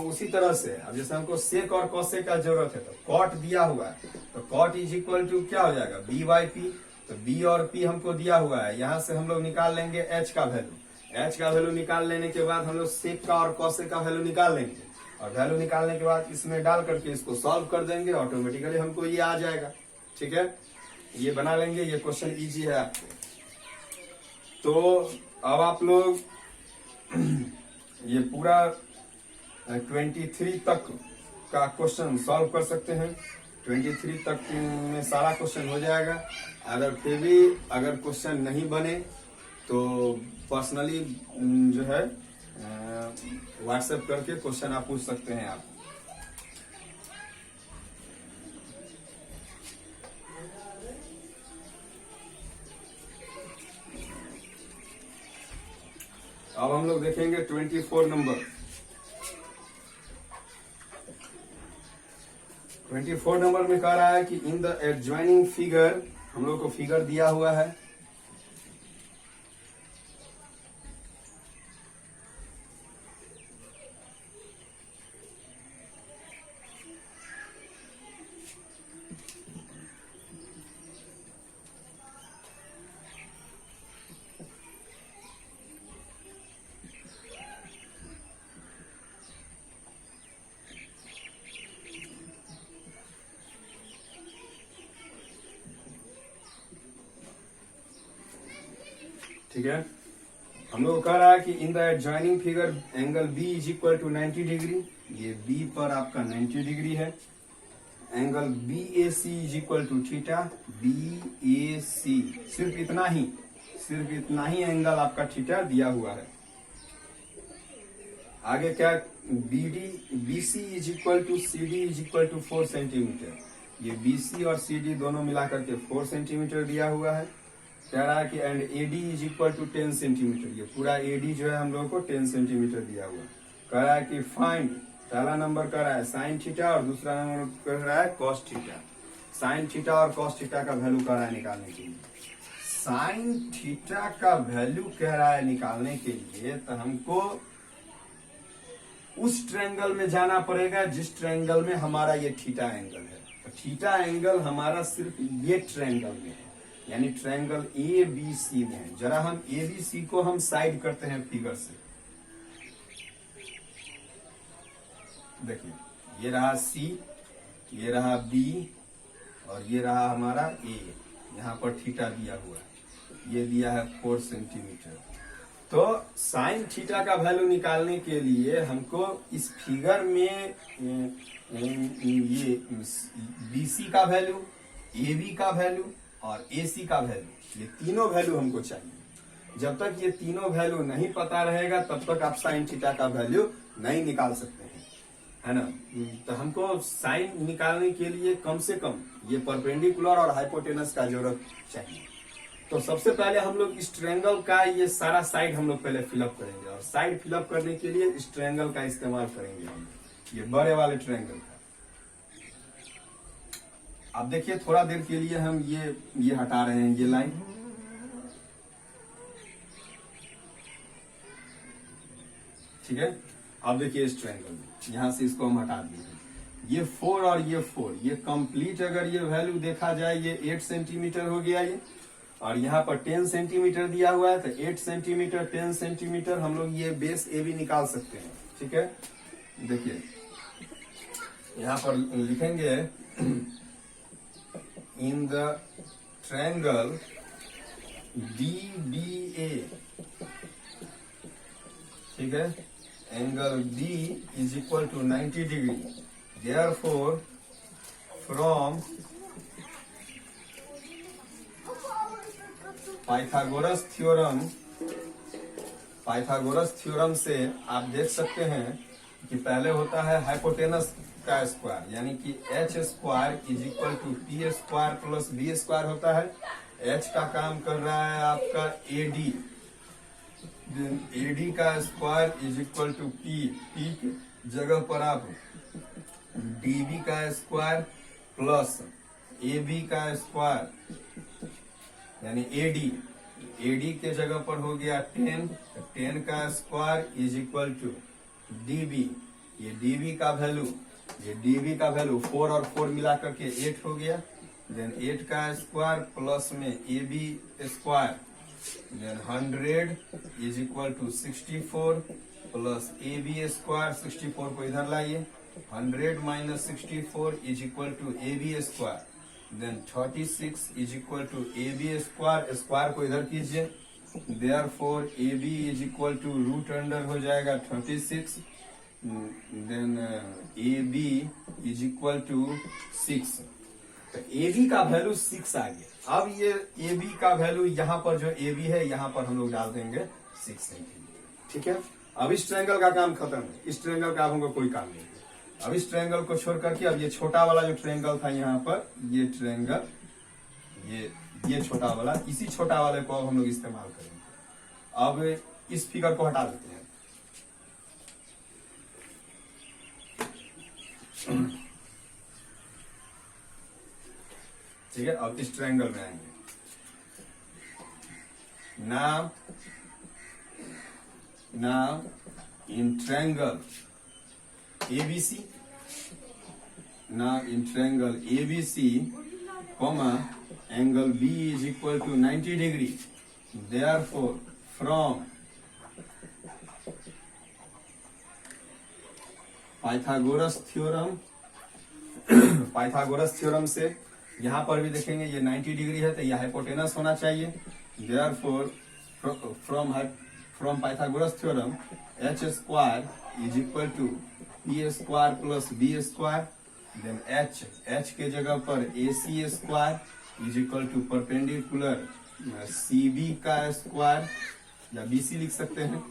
उसी तरह से, अब जैसे हमको सेक और कॉसेक का जरूरत है तो कॉट दिया हुआ है, तो कॉट इज इक्वल टू क्या हो जाएगा b/p। तो b और p हमको दिया हुआ है, यहां से हम लोग निकाल लेंगे h का वैल्यू। h का वैल्यू निकाल लेने के बाद हम लोग सेक का और कॉसेक का वैल्यू निकाल लेंगे, और वैल्यू निकालने के बाद इसमें डाल करके इसको सॉल्व कर देंगे, ऑटोमेटिकली हमको ये आ जाएगा। ठीक है, ये बना लेंगे। ये क्वेश्चन इजी है आपको। तो अब आप लोग ये पूरा 23 तक का क्वेश्चन सॉल्व कर सकते हैं। 23 तक में सारा क्वेश्चन हो जाएगा। अगर फिर भी अगर क्वेश्चन नहीं बने तो पर्सनली जो है व्हाट्सएप करके क्वेश्चन आप पूछ सकते हैं आप। अब हम लोग देखेंगे 24 नंबर। 24 नंबर में कह रहा है कि इन द एडजॉइनिंग फिगर, हम लोग को फिगर दिया हुआ है। ठीक है, हम लोग कह रहा है कि in the adjoining figure angle B is equal to 90 degree. ये बी पर आपका 90 डिग्री है। Angle B A C is equal to theta. B A C, सिर्फ इतना ही एंगल आपका थीटा दिया हुआ है। आगे क्या, B D B C is equal to C D is equal to 4 centimetre. ये बी सी और सी डी दोनों मिलाकर के 4 सेंटीमीटर दिया हुआ है। कह रहा है कि and AD is equal to 10 centimetre. ये पूरा एडी जो है हम लोगों को 10 सेंटीमीटर दिया हुआ। कह रहा है कि फाइंड, पहला नंबर कह रहा है साइन थीटा और दूसरा नंबर कह रहा है कॉस थीटा। साइन थीटा और कॉस थीटा का वैल्यू कह रहा है निकालने के लिए। साइन थीटा का वैल्यू कह रहा है निकालने के लिए, तो हमको उस ट्रायंगल में जाना पड़ेगा जिस ट्रायंगल में हमारा ये थीटा एंगल है। तो थीटा एंगल हमारा सिर्फ ये ट्रायंगल में है, यानी ट्रायंगल ए बी सी में है। जरा हम ए बी सी को हम साइड करते हैं फिगर से। देखिए, ये रहा सी, ये रहा बी, और ये रहा हमारा ए। यहाँ पर थीटा दिया हुआ है, ये दिया है 4 सेंटीमीटर। तो साइन थीटा का वैल्यू निकालने के लिए हमको इस फिगर में ये बीसी का वैल्यू, एबी का वैल्यू और एसी का वैल्यू, ये तीनों वैल्यू हमको चाहिए। जब तक ये तीनों वैल्यू नहीं पता रहेगा तब तक आप साइन थीटा का वैल्यू नहीं निकाल सकते हैं, है ना। तो हमको साइन निकालने के लिए कम से कम ये परपेंडिकुलर और हाइपोटेनस का जरूरत चाहिए। तो सबसे पहले हम लोग इस ट्रायंगल का ये सारा साइड हम लोग पहले फिलअप करेंगे, और साइड फिलअप करने के लिए इस ट्रायंगल का इस्तेमाल करेंगे हम, ये बड़े वाले ट्रायंगल का। अब देखिए, थोड़ा देर के लिए हम ये हटा रहे हैं, ये लाइन। ठीक है, अब देखिए इस ट्रायंगल में यहां से इसको हम हटा दिए। ये 4 और ये 4, ये कंप्लीट अगर ये वैल्यू देखा जाए, ये 8 सेंटीमीटर हो गया ये, और यहाँ पर 10 सेंटीमीटर दिया हुआ है। तो 8 सेंटीमीटर 10 सेंटीमीटर हम लोग ये बेस ए भी निकाल सकते हैं। ठीक है, देखिए यहाँ पर लिखेंगे इन द ट्रायंगल DBA, ठीक है, angle D is equal to 90 degree. Therefore from Pythagoras theorem से आप देख सकते हैं कि पहले होता है हाइपोटेनस का स्क्वायर, यानी कि h square is equal to P square plus B square होता है। h का काम कर रहा है आपका AD, AD का square is equal to P की जगह पर आप DB का स्क्वायर प्लस AB का स्क्वायर यानी AD के जगह पर हो गया 10 का square is equal to DB। ये DB का वैल्यू 4 और 4 मिला करके 8 हो गया। देन 8 का स्क्वायर प्लस में AB square, then 100 is equal to 64 plus AB square, 64 को इधर लाइए, 100 minus 64 is equal to AB square, then 36 is equal to AB square, square को इधर कीजिए। Therefore AB is equal to root under हो जाएगा 36, then AB is equal to 6। तो AB का वैल्यू 6 आ गया। अब ये AB का वैल्यू यहाँ पर जो AB है यहाँ पर हम लोग डाल देंगे 6 सेंटीमीटर। ठीक है, अब इस ट्रायंगल का काम खत्म है, इस ट्रायंगल का हमको कोई काम नहीं है। अब इस ट्रायंगल को छोड़ करके अब ये छोटा वाला जो ट्रायंगल था यहाँ पर, ये ट्रायंगल, ये छोटा वाला, इसी छोटा वाले को अब हम लोग इस्तेमाल करेंगे। अब इस फिगर को हटा देते हैं। ठीक है, अब इस ट्रायंगल में आएंगे। Now in triangle ABC, now in triangle ABC, comma, angle B is equal to 90 degree. Therefore, from Pythagoras theorem से यहाँ पर भी देखेंगे ये 90 डिग्री है, तो ये हाइपोटेनस होना चाहिए। Therefore, from Pythagoras theorem h square is equal to P square plus B square, then h के जगह पर AC square is equal to perpendicular CB का स्क्वायर, या BC लिख सकते हैं,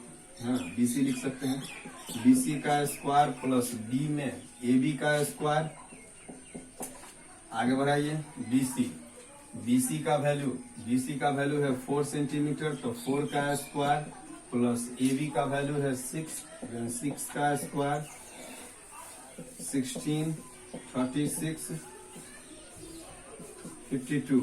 हाँ BC लिख सकते हैं, BC का स्क्वायर प्लस B में AB का स्क्वायर। आगे बढ़ाइए, BC का वैल्यू है 4 सेंटीमीटर, तो 4 का स्क्वायर प्लस AB का वैल्यू है 6, देन 6 का स्क्वायर, 16, 36, 52।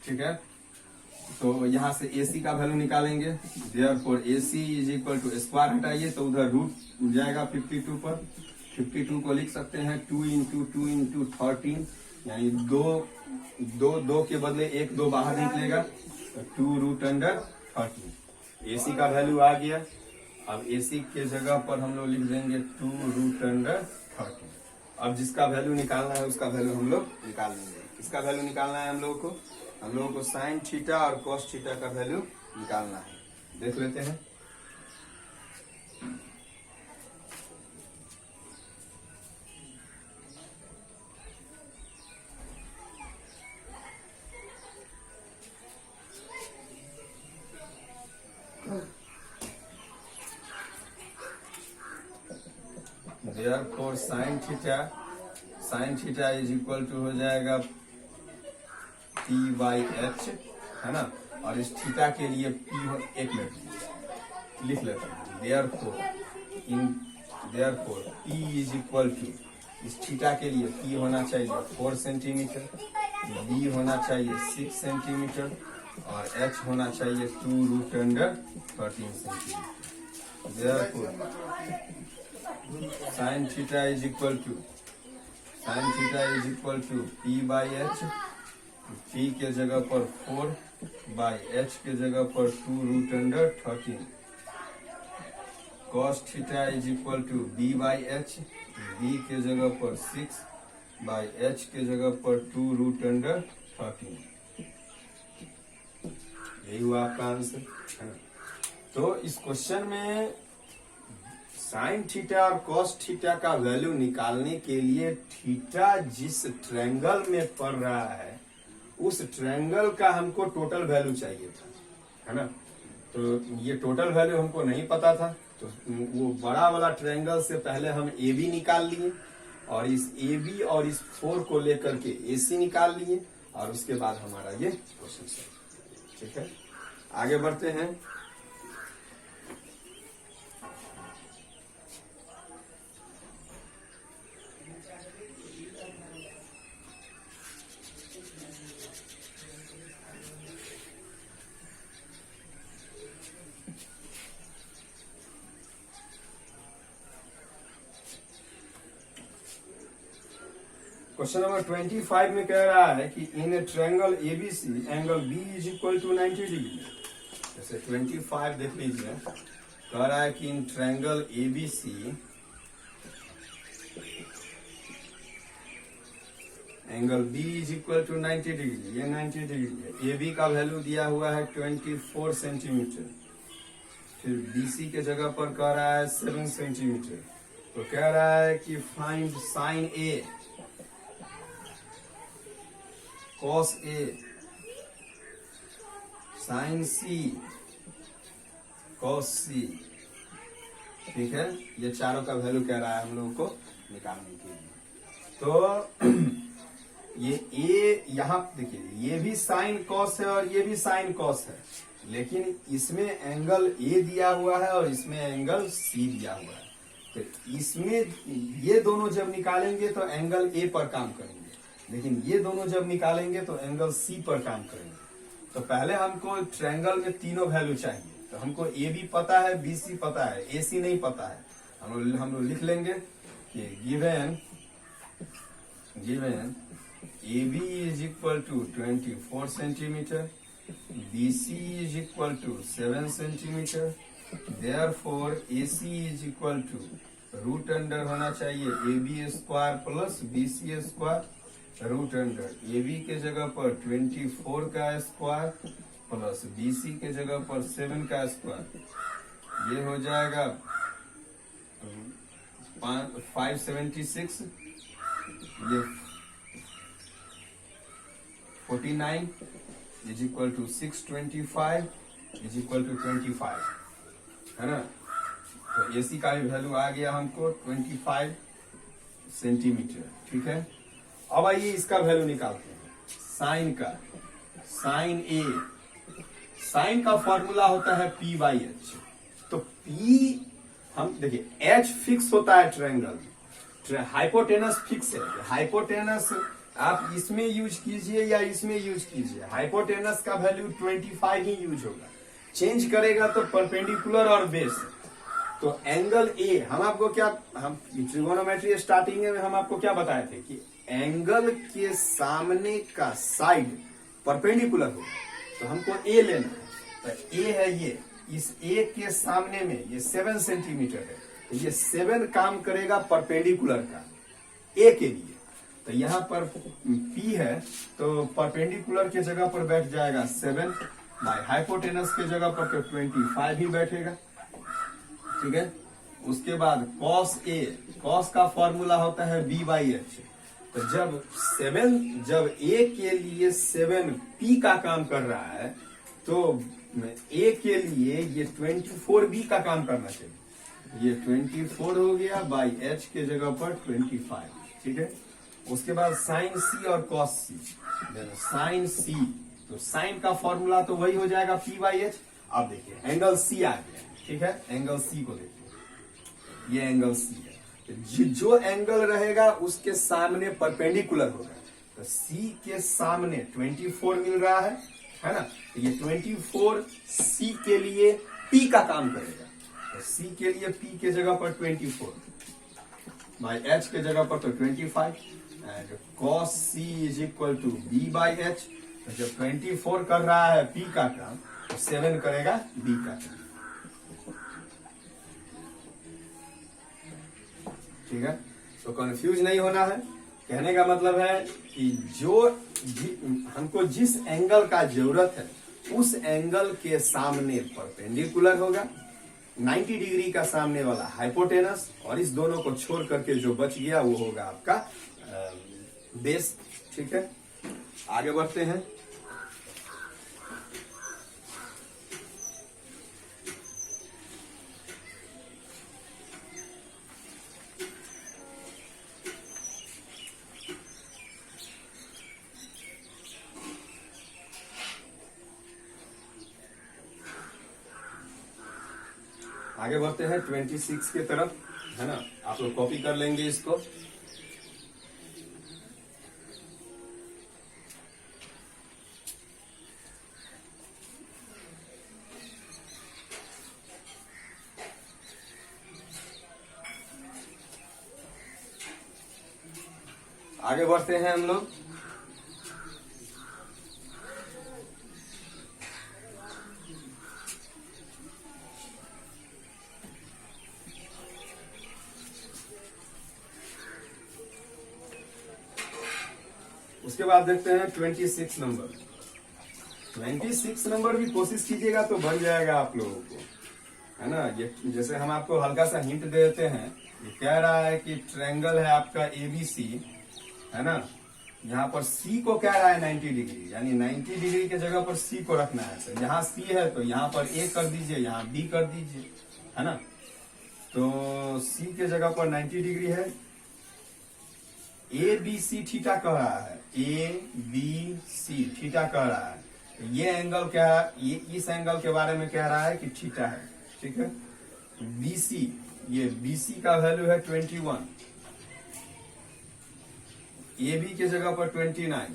ठीक है। तो यहाँ से AC का वैल्यू निकालेंगे, therefore AC is equal to square हटाइए तो उधर रूट जाएगा 52 पर, 52 को लिख सकते हैं 2 इंटू 13, यानी दो के बदले 1 2 बाहर निकलेगा, तो 2 रूट अंडर 13। AC का वैल्यू आ गया। अब AC के जगह पर हम लोग लिख देंगे 2 रूट अंडर 13। अब जिसका वैल्यू निकालना है उसका वैल्यू हम लोग निकाल लेंगे। किसका वैल्यू निकालना है हम लोगों को साइन थीटा और कॉस थीटा का वैल्यू निकालना है। देख लेते हैं। Therefore sine theta is equal to हो जाएगा P/H, है ना। और इस थीटा के लिए P एक मिनट लिख लेते हैं। Therefore P is equal to, इस थीटा के लिए P होना चाहिए 4 सेंटीमीटर, B होना चाहिए 6 सेंटीमीटर और H होना चाहिए 2 root under 13 centimetre. Therefore sine theta is equal to P/H, P के जगह पर 4/H के जगह पर 2 root under 13। Cos theta is equal to B/H, B के जगह पर 6/H के जगह पर 2 रूट अंडर 13। यही हुआ आपका आंसर, है ना। तो इस क्वेश्चन में साइन थीटा और कॉस थीटा का वैल्यू निकालने के लिए थीटा जिस ट्रायंगल में पड़ रहा है उस ट्रायंगल का हमको टोटल वैल्यू चाहिए था, है ना। तो ये टोटल वैल्यू हमको नहीं पता था, तो वो बड़ा वाला ट्रायंगल से पहले हम AB निकाल लिए और इस AB और इस 4 को लेकर के AC निकाल लिए और उसके बाद हमारा ये क्वेश्चन सॉल्व। ठीक है, आगे बढ़ते हैं। क्वेश्चन नंबर 25 में कह रहा है कि in a triangle ABC angle B is equal to 90 degree. जैसे 25 देख लीजिए, कह रहा है कि in triangle ABC angle B is equal to 90 degree. ये 90 डिग्री है। AB का वैल्यू दिया हुआ है 24 सेंटीमीटर, फिर BC के जगह पर कह रहा है 7 सेंटीमीटर। तो कह रहा है कि find sine A, cos A, sine C, cos C। ठीक है, ये चारों का वैल्यू कह रहा है हम लोगों को निकालने के लिए। तो ये A यहाँ देखिए, ये भी साइन कॉस है और ये भी साइन कॉस है, लेकिन इसमें एंगल A दिया हुआ है और इसमें एंगल C दिया हुआ है। तो इसमें ये दोनों जब निकालेंगे तो एंगल A पर काम करेंगे, लेकिन ये दोनों जब निकालेंगे तो एंगल C पर काम करेंगे। तो पहले हमको ट्रायंगल में तीनों वैल्यू चाहिए। तो हमको AB पता है, BC पता है, AC नहीं पता है। हम लोग लिख लेंगे कि given AB is equal to 24 centimetre, BC is equal to 7 centimetre, therefore AC is equal to root under होना चाहिए AB square plus BC square, root under AB के जगह पर 24 का स्क्वायर प्लस BC के जगह पर 7 का स्क्वायर। ये हो जाएगा 576, ये 49 is equal to 625 is equal to 25, है ना। तो AC का भी वैल्यू आ गया हमको 25 सेंटीमीटर। ठीक है, अब आइए इसका वैल्यू निकालते हैं। साइन का, साइन A, साइन का फॉर्मूला होता है P/H। तो P हम देखिए H फिक्स होता है ट्रायंगल, हाइपोटेनस फिक्स है। हाइपोटेनस आप इसमें यूज कीजिए या इसमें यूज कीजिए, हाइपोटेनस का वैल्यू 25 ही यूज होगा। चेंज करेगा तो परपेंडिकुलर और बेस। तो एंगल ए हम आपको क्या, हम ट्रिगोनोमेट्री स्टार्टिंग में हम आपको क्या बताए थे कि एंगल के सामने का साइड परपेंडिकुलर होगा, तो हमको ए लेना है। तो ए है ये, इस ए के सामने में ये 7 सेंटीमीटर है, तो ये 7 काम करेगा परपेंडिकुलर का ए के लिए। तो यहाँ पर पी है तो परपेंडिकुलर के जगह पर बैठ जाएगा 7, बाय हाइपोटेनस के जगह पर तो 25 ही बैठेगा, ठीक है। उसके बाद cos ए, cos का फॉर्मूला होता है b/h। तो जब ए के लिए 7 p का काम कर रहा है तो ए के लिए ये 24b का काम करना चाहिए। ये 24 हो गया बाई h के जगह पर 25, ठीक है। उसके बाद साइन सी और कॉस सी, साइन सी, तो साइन का फॉर्मूला तो वही हो जाएगा p/h। अब देखिए एंगल सी आ गया, ठीक है। एंगल सी को देखिए, ये एंगल सी है। जो एंगल रहेगा उसके सामने परपेंडिकुलर होगा। तो सी के सामने 24 मिल रहा है ना। तो ये 24 सी के लिए पी का काम करेगा। तो सी के लिए पी के जगह पर 24 बाई एच के जगह पर तो 25, and cos c is equal to b/h। तो जब 24 कर रहा है p का काम तो 7 करेगा b का काम, ठीक है। तो कंफ्यूज नहीं होना है। कहने का मतलब है कि हमको जिस एंगल का जरूरत है उस एंगल के सामने परपेंडिकुलर होगा, 90 डिग्री का सामने वाला हाइपोटेनस, और इस दोनों को छोड़ करके जो बच गया वो होगा आपका बेस, ठीक है। आगे बढ़ते हैं। आगे बढ़ते हैं 26 के तरफ, है ना। आप लोग कॉपी कर लेंगे इसको। आगे बढ़ते हैं हम लोग। उसके बाद देखते हैं 26 नंबर। 26 नंबर भी कोशिश कीजिएगा तो बन जाएगा आप लोगों को, है ना। ये जैसे हम आपको हल्का सा हिंट दे देते हैं। ये कह रहा है कि ट्रायंगल है आपका ABC, है ना। यहाँ पर C को कह रहा है 90 डिग्री, यानी 90 डिग्री के जगह पर C को रखना है। तो यहाँ C है तो यहाँ पर A कर दीजिए, यहाँ B कर दीजिए, है ना। तो C के जगह पर 90 डिग्री है। ABC थीटा कह रहा है, ABC थीटा कह रहा है। ये एंगल क्या है, ये इस एंगल के बारे में कह रहा है कि थीटा है, ठीक है। BC, ये BC का वैल्यू है 21, AB के जगह पर 29,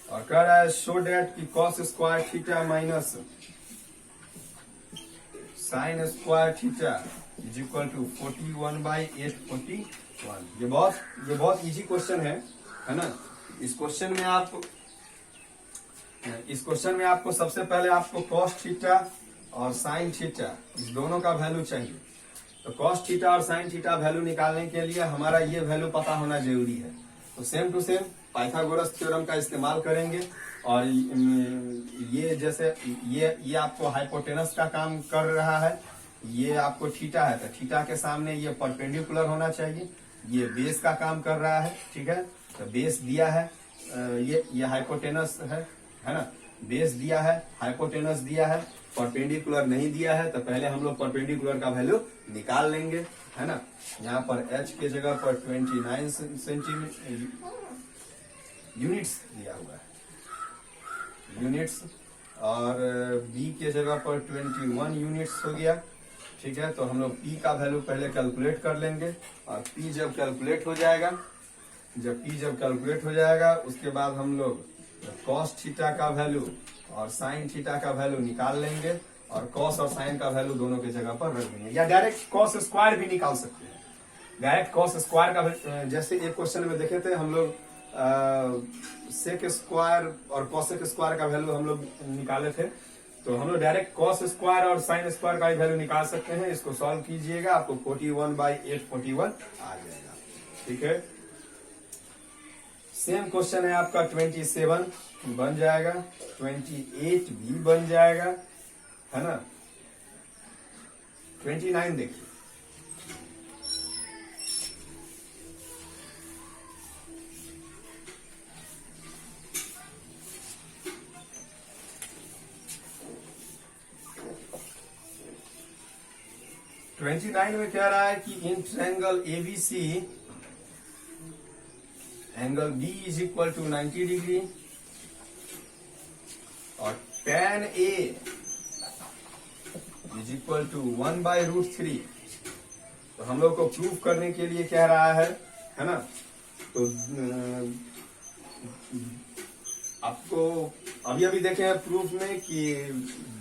और कह रहा है शो डेट की cos square theta minus sine square theta is equal to 41/841। ये बहुत इजी क्वेश्चन है ना। इस क्वेश्चन में आपको सबसे पहले आपको cos थीटा और साइन थीटा इस दोनों का वैल्यू चाहिए। तो cos थीटा और साइन थीटा वैल्यू निकालने के लिए हमारा ये वैल्यू पता होना जरूरी है। तो same to same Pythagoras theorem का इस्तेमाल करेंगे। और ये जैसे ये आपको हाइपोटेनस का काम कर रहा है, ये आपको थीटा है तो थीटा के सामने ये परपेंडिकुलर होना चाहिए। ये बेस का काम कर रहा है, ठीक है। तो बेस दिया है, ये हाइपोटेनस है ना। बेस दिया है, हाइपोटेनस दिया है, परपेंडिकुलर नहीं दिया है। तो पहले हम लोग परपेंडिकुलर का वैल्यू निकाल लेंगे, है ना। यहाँ पर h के जगह पर 29 सेंटीमीटर यूनिट्स दिया हुआ है, यूनिट्स, और b के जगह पर 21 यूनिट्स हो गया, ठीक है। तो हम लोग p का वैल्यू पहले कैलकुलेट कर लेंगे, और p जब कैलकुलेट हो जाएगा जब कैलकुलेट हो जाएगा उसके बाद हम लोग कॉस थीटा का वैल्यू और साइन थीटा का वैल्यू निकाल लेंगे और कॉस और साइन का वैल्यू दोनों की जगह पर रख देंगे, या डायरेक्ट कॉस स्क्वायर भी निकाल सकते हैं। डायरेक्ट कॉस स्क्वायर का जैसे एक क्वेश्चन में देखे थे हम लोग सेक स्क्वायर और कॉसेक स्क्वायर का वैल्यू हम लोग निकाले थे, तो हम लोग डायरेक्ट कॉस स्क्वायर और साइन स्क्वायर का वैल्यू निकाल सकते हैं। इसको सॉल्व कीजिएगा, आपको 41/841 आ जाएगा। ठीक है, सेम क्वेश्चन है आपका 27 बन जाएगा, 28 भी बन जाएगा, है ना। 29 देखिए, में कह रहा है कि in triangle ABC angle B is equal to 90 degree और tan A is equal to 1/√3। तो हम लोग को प्रूफ करने के लिए कह रहा है ना। तो आपको अभी देखे हैं प्रूफ में कि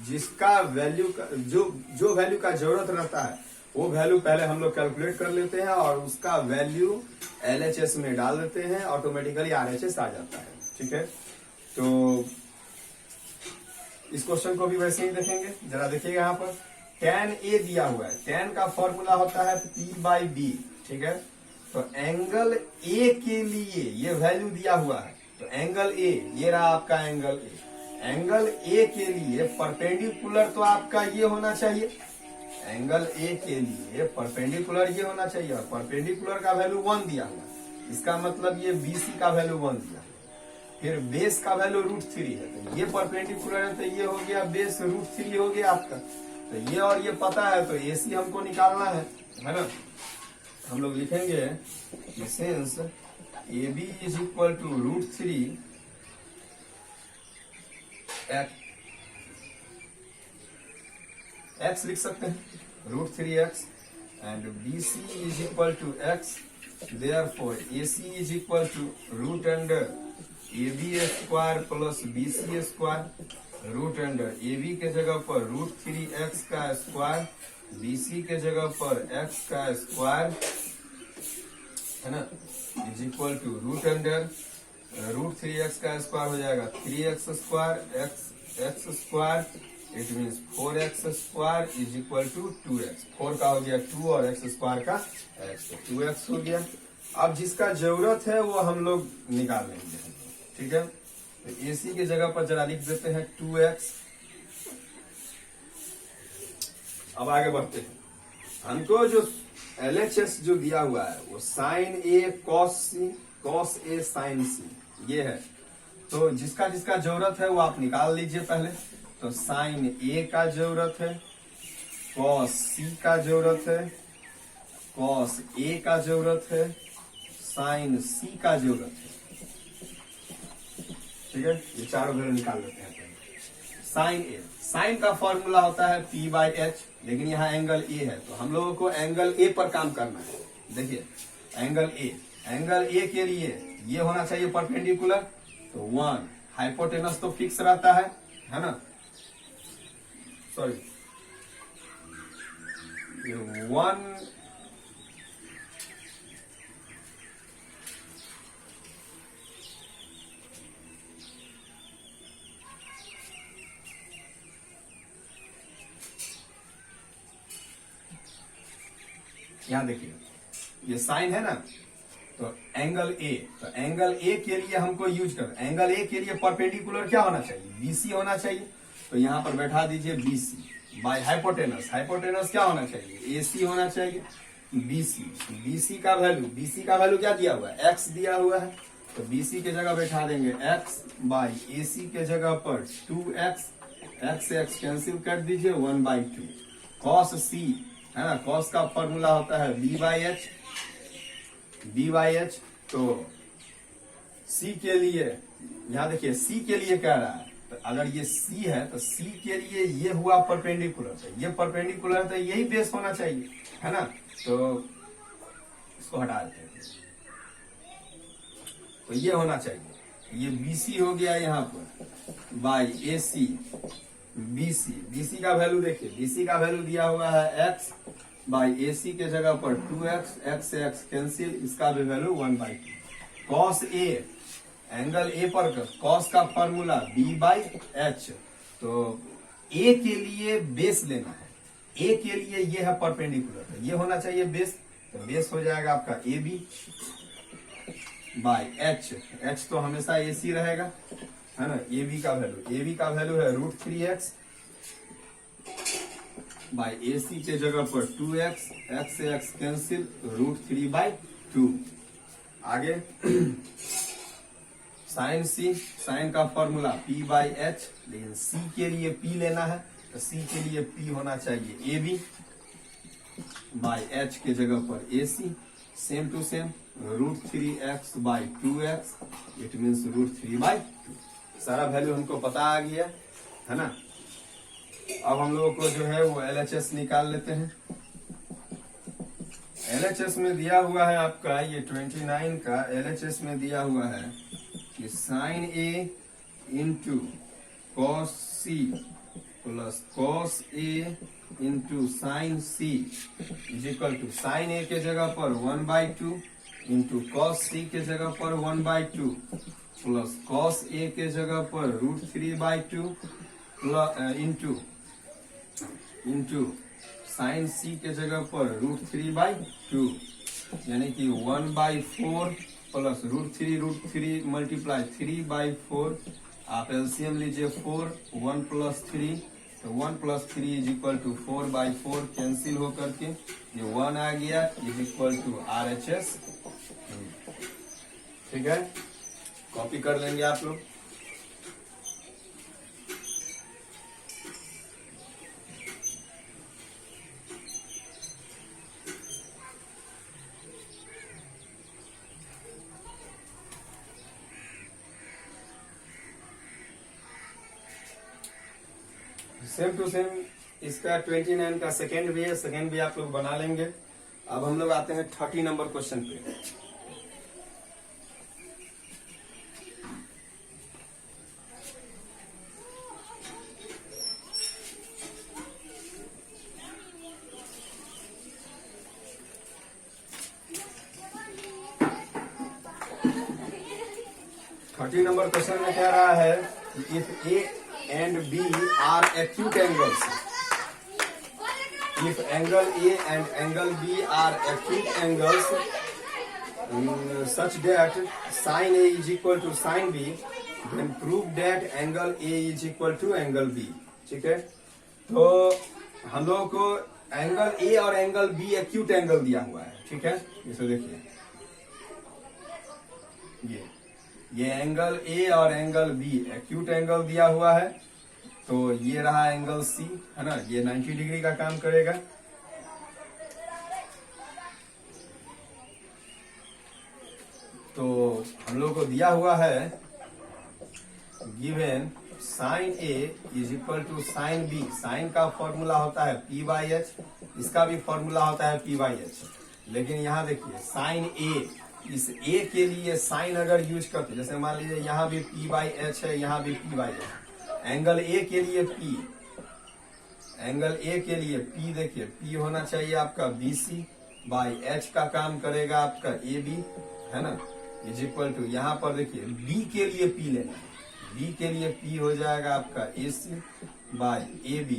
जिसका वैल्यू का जो वैल्यू का जरूरत रहता है वो वैल्यू पहले हम लोग कैलकुलेट कर लेते हैं और उसका वैल्यू LHS में डाल देते हैं, ऑटोमेटिकली RHS आ जाता है। ठीक है, तो इस क्वेश्चन को भी वैसे ही देखेंगे, जरा देखिएगा यहाँ पर tan A दिया हुआ है, tan का फॉर्मूला होता है P/B। ठीक है, तो एंगल A के लिए ये वैल्यू दिया हुआ है, तो एंगल A ये रहा आपका एंगल A। एंगल A के लिए परपेंडिकुलर तो आपका ये होना चाहिए, एंगल A के लिए परपेंडिकुलर ये होना चाहिए और परपेंडिकुलर का वैल्यू 1 दिया हुआ, इसका मतलब ये BC का वैल्यू 1 दिया। फिर बेस का वैल्यू √3 है, तो ये परपेंडिकुलर है, तो ये हो गया बेस √3 हो गया आपका। तो ये और ये पता है, तो AC हमको निकालना है ना। हम लोग लिखेंगे since AB is equal to √3 x लिख सकते हैं, √3x and BC is equal to x, therefore AC is equal to √AB square plus BC square. √AB के जगह पर √3x का स्क्वायर, BC के जगह पर x का स्क्वायर, है ना, इज इक्वल टू √3x का स्क्वायर हो जाएगा 3x square, x square, it means 4x square is equal to 2x। 4 का हो गया 2 और x स्क्वायर का x, तो 2x हो गया। अब जिसका जरूरत है वो हम लोग निकाल लेंगे। ठीक है, तो AC की जगह पर जरा लिख देते हैं 2x। अब आगे बढ़ते हैं, हमको जो LHS जो दिया हुआ है वो sin A cos C, cos A sin C ये है। तो जिसका जिसका जरूरत है वो आप निकाल लीजिए पहले। तो sin A का जरूरत है, cos C का जरूरत है, cos A का जरूरत है, sin C का जरूरत है। ठीक है, ये चारों वैल्यू निकाल लेते हैं पहले। sin A, sin का फॉर्मूला होता है P/H, लेकिन यहाँ एंगल A है तो हम लोगों को एंगल A पर काम करना है। देखिए एंगल A के लिए ये होना चाहिए परपेंडिकुलर, तो 1 हाइपोटेनस तो फिक्स रहता है ना, सॉरी 1 यहाँ देखिए ये साइन है ना, तो एंगल A, तो एंगल A के लिए हमको यूज कर, एंगल A के लिए परपेंडिकुलर क्या होना चाहिए, BC होना चाहिए। तो यहाँ पर बैठा दीजिए BC बाय हाइपोटेनस, हाइपोटेनस क्या होना चाहिए, AC होना चाहिए। BC का वैल्यू क्या दिया हुआ है, x दिया हुआ है, तो BC के जगह बैठा देंगे x बाय AC के जगह पर 2x, x से x कैंसिल कर दीजिए 1/2। cos C है ना, cos का फॉर्मूला होता है B/H। तो C के लिए यहाँ देखिए C के लिए कह रहा है, तो अगर ये C है तो C के लिए ये हुआ परपेंडिकुलर, तो ये परपेंडिकुलर तो यही बेस होना चाहिए, है ना। तो इसको हटा देते हैं, तो ये होना चाहिए, ये BC हो गया यहाँ पर बाई AC BC। BC का वैल्यू देखिए, BC का वैल्यू दिया हुआ है x बाई AC के जगह पर 2x, x से x कैंसिल, इसका भी value 1/2। cos A, angle A पर cos का फॉर्मूला B बाई H। तो A के लिए बेस लेना है, A के लिए ये है परपेंडिकुलर, तो ये होना चाहिए बेस, तो बेस हो जाएगा आपका AB बाई H। H तो हमेशा AC रहेगा, है ना। AB का वैल्यू है √3x बाई AC के जगह पर 2x, x से x कैंसिल, √3/2। आगे साइन C, साइन का फॉर्मूला P बाई H, लेकिन C के लिए P लेना है, तो C के लिए P होना चाहिए AB बाई H के जगह पर AC, same to same, √3x by 2x, it means √3/2। सारा वैल्यू हमको पता आ गया, है ना। अब हम लोगों को जो है वो LHS निकाल लेते हैं। LHS में दिया हुआ है आपका ये 29 का LHS में दिया हुआ है कि sine A into cos C plus cos A into sine C is equal to sine A के जगह पर 1/2 इंटू कॉस C के जगह पर 1/2 प्लस कॉस A के जगह पर √3/2 इंटू साइन C के जगह पर √3/2, यानी कि 1/4 प्लस √3 मल्टीप्लाई 3/4। आप एलसीएम लीजिए 4, 1 प्लस 3, तो 1 plus 3 is equal to 4/4, cancel होकर के ये 1 आ गया, इज इक्वल टू RHS। ठीक है, कॉपी कर लेंगे आप लोग। सेम टू सेम इसका 29 का सेकेंड भी है, सेकेंड भी आप लोग बना लेंगे। अब हम लोग आते हैं 30 नंबर क्वेश्चन पे। नंबर क्वेश्चन में कह रहा है if A and B are acute angles, if angle A and angle B are acute angles such that sin A is equal to sin B, then prove that angle A is equal to angle B। ठीक है, तो हम लोगों को angle A और angle B acute angle दिया हुआ है। ठीक है, इसे देखिए, ये एंगल A और एंगल B एक्यूट एंगल दिया हुआ है। तो ये रहा एंगल C, है ना, ये 90 डिग्री का काम करेगा। तो हम लोग को दिया हुआ है given sine A is equal to sine B। Sine का फॉर्मूला होता है P/H, इसका भी फॉर्मूला होता है P/H। लेकिन यहाँ देखिए साइन A, इस A के लिए साइन अगर यूज करते, जैसे मान लीजिए यहाँ भी P/H है, यहाँ भी P/H। एंगल A के लिए P, एंगल A के लिए P, देखिए P होना चाहिए आपका BC बाई H का काम करेगा आपका AB, है ना, इज इक्वल टू यहाँ पर देखिए B के लिए P लेना है, B के लिए P हो जाएगा आपका AC बाई AB,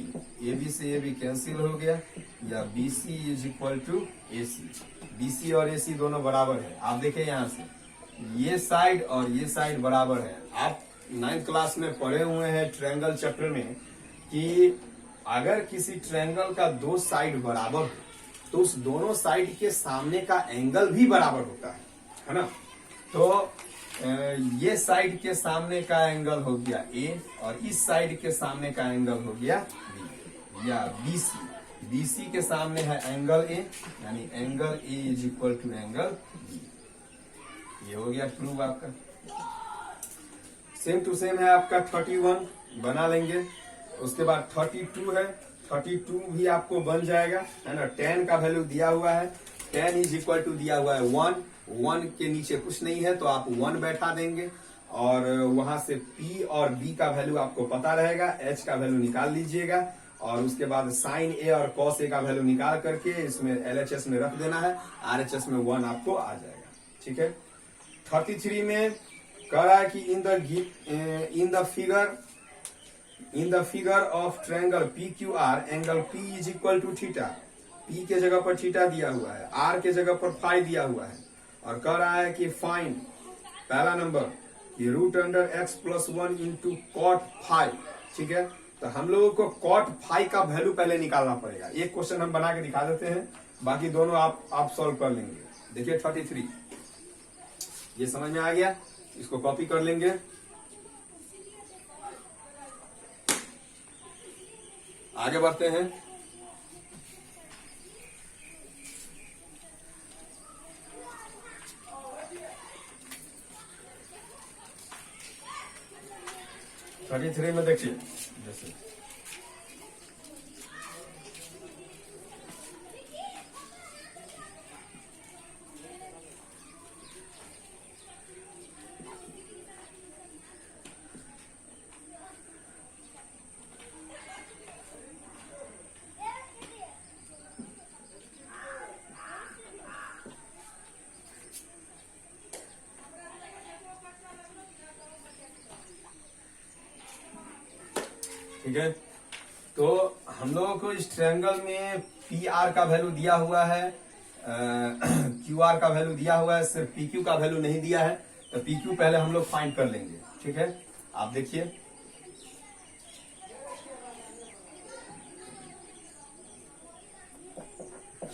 AB से AB कैंसिल हो गया, या BC is equal to AC। BC और AC दोनों बराबर है। आप देखें यहाँ से ये साइड और ये साइड बराबर है। आप 9th क्लास में पढ़े हुए हैं ट्रायंगल चैप्टर में कि अगर किसी ट्रायंगल का दो साइड बराबर हो तो उस दोनों साइड के सामने का एंगल भी बराबर होता है ना। तो ये साइड के सामने का एंगल हो गया A और इस साइड के सामने का एंगल हो गया B, या BC। BC के सामने है एंगल A, यानी angle A is equal to angle B। ये हो गया प्रूव आपका। सेम टू सेम है आपका 31, बना लेंगे। उसके बाद 32 है, 32 भी आपको बन जाएगा, है ना। tan का वैल्यू दिया हुआ है, tan इज इक्वल टू दिया हुआ है 1 1 के नीचे कुछ नहीं है तो आप 1 बैठा देंगे और वहां से P और B का वैल्यू आपको पता रहेगा, H का वैल्यू निकाल लीजिएगा और उसके बाद साइन A और कॉस A का वैल्यू निकाल करके इसमें LHS में रख देना है, RHS में 1 आपको आ जाएगा। ठीक है। 33 में कह रहा है कि in the figure of triangle PQR angle P is equal to theta. P के जगह पर थीटा दिया हुआ है, R के जगह पर फाई दिया हुआ है और कह रहा है कि फाइंड पहला नंबर कि root under x plus 1 into cot phi. ठीक है, तो हम लोगों को कॉट फाई का वैल्यू पहले निकालना पड़ेगा। एक क्वेश्चन हम बना के दिखा देते हैं, बाकी दोनों आप सॉल्व कर लेंगे। देखिए 33 ये समझ में आ गया, इसको कॉपी कर लेंगे। आगे बढ़ते हैं। थर्टी थ्री में देखिए जैसे ठीक है, तो हम लोगों को इस ट्रायंगल में पी आर का वैल्यू दिया हुआ है, क्यू आर का वैल्यू दिया हुआ है, सिर्फ पी क्यू का वैल्यू नहीं दिया है। तो पी क्यू पहले हम लोग फाइंड कर लेंगे। ठीक है, आप देखिए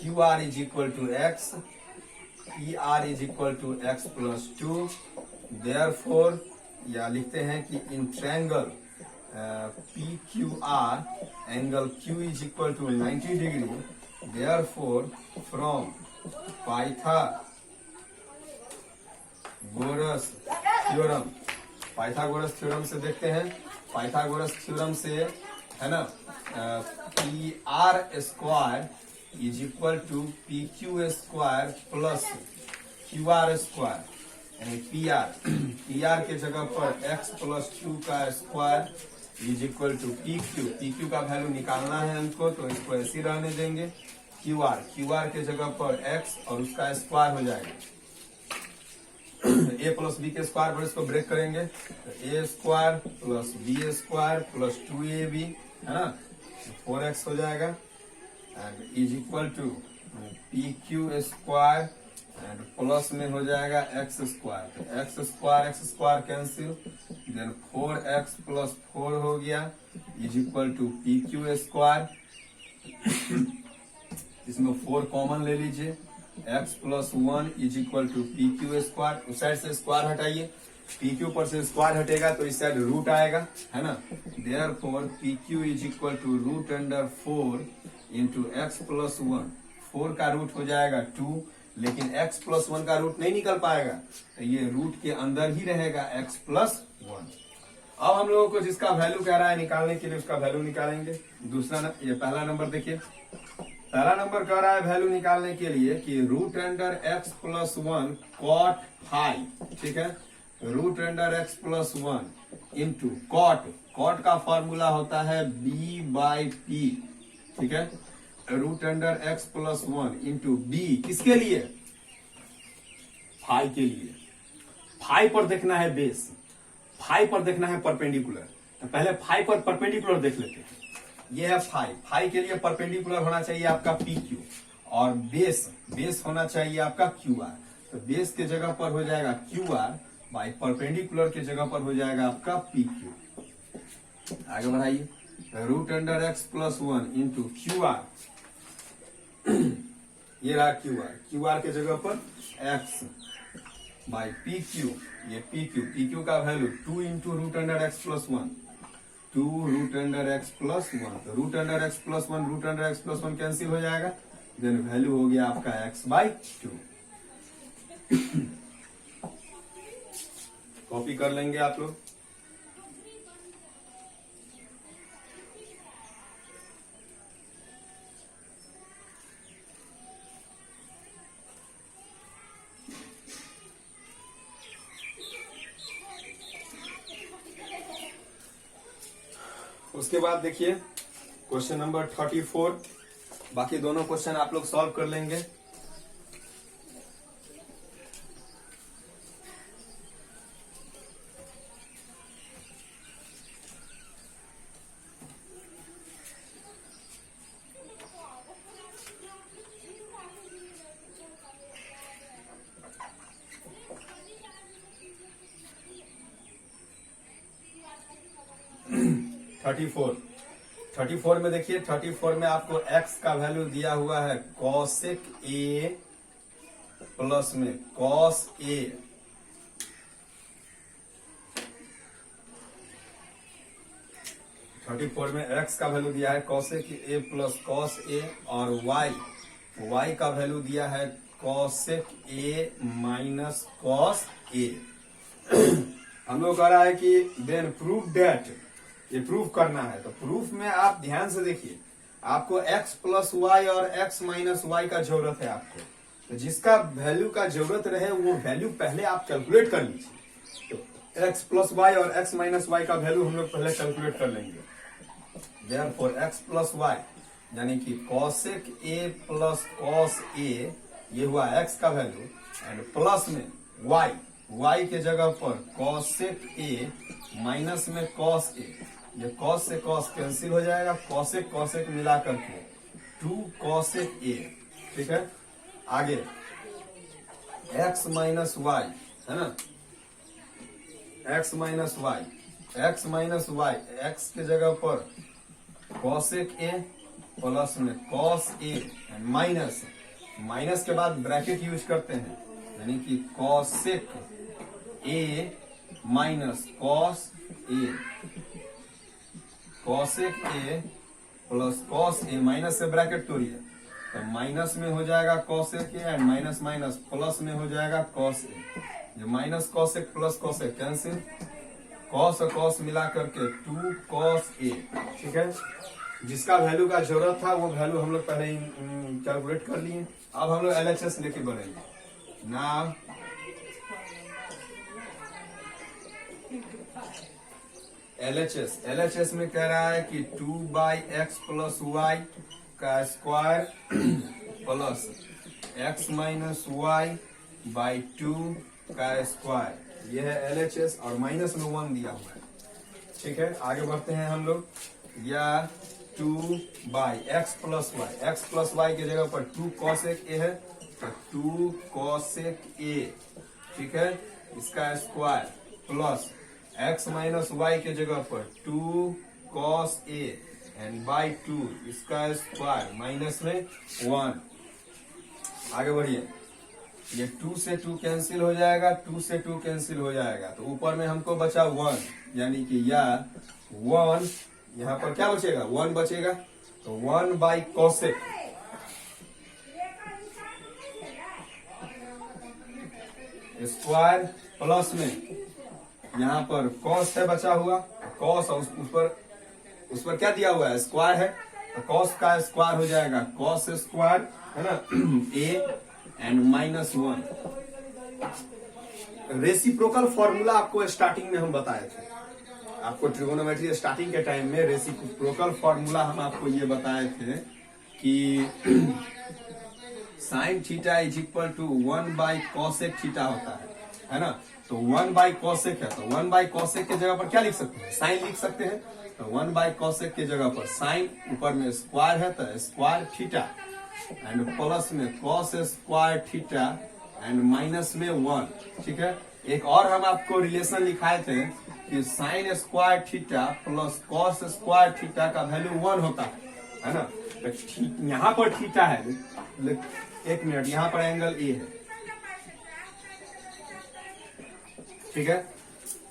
Q R is equal to X, P R is equal to X plus 2। देयरफॉर या लिखते हैं कि in triangle PQR angle Q is equal to 90 degree. Therefore, from Pythagoras theorem से देखते हैं, पाइथागोरस थ्योरम से है ना, PR square is equal to PQ square plus QR square, यानी PR के जगह पर x प्लस Q का square is equal to P Q का वैल्यू निकालना है हमको, तो इसको ऐसे रहने देंगे। क्यू आर के जगह पर x और उसका स्क्वायर हो जाएगा a प्लस बी के स्क्वायर पर इसको ब्रेक करेंगे तो a square plus B square plus 2ab है ना, 4x हो जाएगा and is equal to P Q square and plus में हो जाएगा X square, X square cancel, then 4x plus 4 हो गया is equal to P Q square. इसमें 4 कॉमन ले लीजिए, x plus 1 is equal to P Q square. उस side से स्क्वायर हटाइए, पी क्यू पर से स्क्वायर हटेगा तो इस साइड रूट आएगा है ना। Therefore P Q is equal to root under 4 into X plus 1। 4 का रूट हो जाएगा 2, लेकिन x प्लस 1 का रूट नहीं निकल पाएगा तो ये रूट के अंदर ही रहेगा x प्लस 1। अब हम लोगों को जिसका वैल्यू कह रहा है निकालने के लिए उसका वैल्यू निकालेंगे। ये पहला नंबर देखिए, पहला नंबर कह रहा है वैल्यू निकालने के लिए कि root under x plus 1 cot phi. ठीक है, root under x plus 1 into cot का फॉर्मूला होता है b बाई पी। ठीक है, root under x plus 1 into B किसके लिए, फाई के लिए। फाई पर देखना है बेस, फाई पर देखना है परपेंडिकुलर, तो पहले फाई पर परपेंडिकुलर देख लेते हैं। ये है फाई के लिए परपेंडिकुलर होना चाहिए आपका पी क्यू और बेस होना चाहिए आपका क्यू आर। तो बेस के जगह पर हो जाएगा क्यू आर बाई परपेंडिकुलर के जगह पर हो जाएगा आपका पी क्यू। आगे बढ़ाइए, root under x plus 1 into Q R, ये रहा क्यू आर के जगह पर x बाई पी क्यू, ये पी क्यू का value 2 into root under x plus 1, 2 root under x plus 1। तो root under x plus 1 root under x plus 1 cancel हो जाएगा, देन वैल्यू हो गया आपका x बाई 2। कॉपी कर लेंगे आप लोग। उसके बाद देखिए क्वेश्चन नंबर 34, बाकी दोनों क्वेश्चन आप लोग सॉल्व कर लेंगे। थर्टी फोर में देखिए, 34 में आपको x का वैल्यू दिया हुआ है कॉसेक ए प्लस में कॉस ए, थर्टी फोर में x का वैल्यू दिया है cosec A plus cos A, और y का वैल्यू दिया है cosec A minus cos A. हम लोग कह रहा है कि देन प्रूव डेट, ये प्रूफ करना है। तो प्रूफ में आप ध्यान से देखिए, आपको x प्लस वाई और x माइनस वाई का जरूरत है आपको। तो जिसका वैल्यू का जरूरत रहे वो वैल्यू पहले आप कैलकुलेट कर लीजिए। तो x प्लस वाई और x माइनस वाई का वैल्यू हम लोग पहले कैलकुलेट कर लेंगे। देयरफॉर x प्लस वाई यानी कि cosec a plus cos a, ये हुआ x का वैल्यू, एंड प्लस में y के जगह पर कॉसेक a माइनस में कॉस a, ये कॉस से कॉस कैंसिल हो जाएगा, कॉसेक मिला करके 2 कॉसेक a, ठीक है। आगे x माइनस वाई है ना, x माइनस वाई, x के जगह पर कॉसेक a प्लस में कॉस a एंड माइनस के बाद ब्रैकेट यूज करते हैं, यानी कि cosec a minus cos a, cosec a plus cos a, minus से ब्रैकेट तोड़िए तो माइनस में हो जाएगा cosec a and minus minus plus में हो जाएगा कॉस a। ये minus cosec plus cosec cancel, cos और कॉस मिला करके 2 कॉस a, ठीक है। जिसका वैल्यू का जरूरत था वो वैल्यू हम लोग पहले ही कैलकुलेट कर लिए। अब हम लोग LHS लेके बढ़ेंगे ना। LHS में कह रहा है कि 2/x प्लस वाई का square plus x minus y by 2 का स्क्वायर, यह है LHS, और माइनस में 1 दिया हुआ है, ठीक है। आगे बढ़ते हैं हम लोग, या 2/x प्लस वाई की जगह पर 2 कॉसेक a है तो 2 कॉसेक a, ठीक है, इसका square plus x minus y के जगह पर 2 कॉस a एंड बाई 2 इसका स्क्वायर माइनस में 1। आगे बढ़िए, ये 2 से 2 कैंसिल हो जाएगा, 2 से 2 कैंसिल हो जाएगा, तो ऊपर में हमको बचा 1, यानी कि या 1, यहाँ पर क्या बचेगा 1 बचेगा, तो 1 बाई कॉसेक स्क्वायर प्लस में यहाँ पर कॉस है बचा हुआ, कॉस और उस पर क्या दिया हुआ है स्क्वायर है, तो कॉस का स्क्वायर हो जाएगा कॉस स्क्वायर है ना a and minus 1। Reciprocal formula आपको स्टार्टिंग में हम बताए थे, आपको ट्रिगोनोमेट्री स्टार्टिंग के टाइम में रेसिप्रोकल फॉर्मूला हम आपको ये बताए थे कि sine theta is equal to 1 by cosec theta होता है ना। तो 1 बाई कॉसेक है, तो 1 बाई कॉसेक के जगह पर क्या लिख सकते हैं, साइन लिख सकते हैं। तो 1 बाई कॉसेक के जगह पर साइन, ऊपर में स्क्वायर है तो स्क्वायर थीटा एंड प्लस में cos square theta and minus में 1, ठीक है। एक और हम आपको रिलेशन लिखाए थे कि sign square theta plus cos square theta का वैल्यू 1 होता है ना। तो यहाँ पर थीटा है, एक मिनट, यहाँ पर एंगल ए है, ठीक है।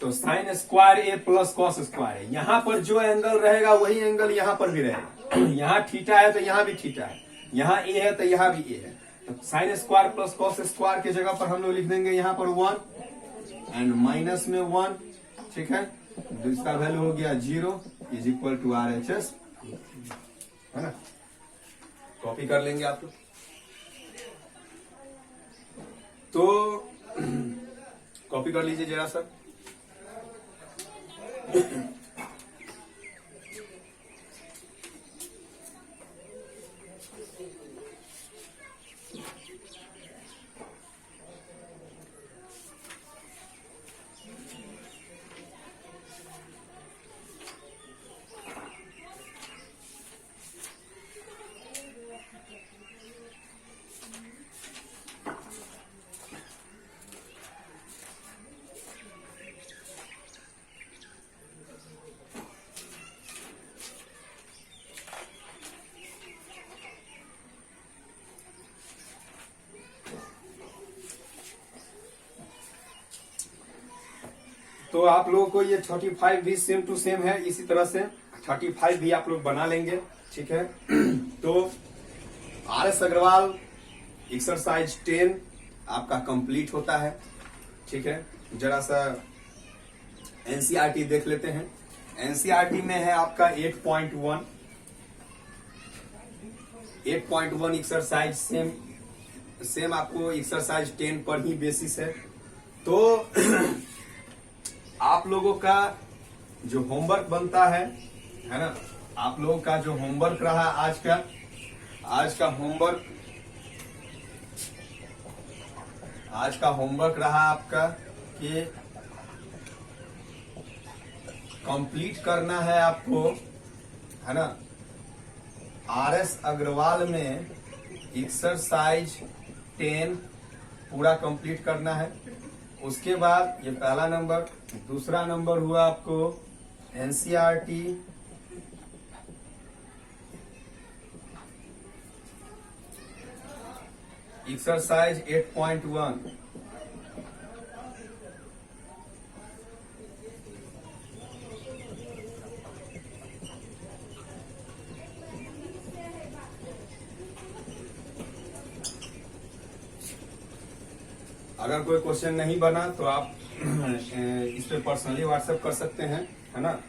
तो साइन स्क्वायर ए प्लस कॉस स्क्वायर है, यहाँ पर जो एंगल रहेगा वही एंगल यहाँ पर भी रहेगा। यहाँ थीटा है तो यहाँ भी थीटा है, यहाँ ए है तो यहाँ भी ए है। तो sine square plus cos square की जगह पर हम लोग लिख देंगे यहाँ पर 1 एंड माइनस में 1, ठीक है। तो इसका वैल्यू हो गया 0 इज इक्वल टू RHS, है ना। कॉपी कर लेंगे आप लोग। तो कॉपी कर लीजिए जरा सा। तो आप लोगों को ये 35 भी सेम टू सेम है, इसी तरह से 35 भी आप लोग बना लेंगे, ठीक है। तो RS अग्रवाल एक्सरसाइज 10 आपका कंप्लीट होता है, ठीक है। जरा सा एनसीईआरटी देख लेते हैं। एनसीईआरटी में है आपका 8.1 एक्सरसाइज सेम आपको एक्सरसाइज 10 पर ही बेसिस है। तो आप लोगों का जो होमवर्क बनता है ना, आप लोगों का जो होमवर्क रहा आज का होमवर्क रहा आपका कि कंप्लीट करना है आपको, है ना, RS अग्रवाल में एक्सरसाइज 10 पूरा कंप्लीट करना है। उसके बाद ये पहला नंबर, दूसरा नंबर हुआ आपको एनसीईआरटी एक्सरसाइज 8.1, अगर कोई क्वेश्चन नहीं बना तो आप इस पे पर्सनली व्हाट्सएप कर सकते हैं, है ना।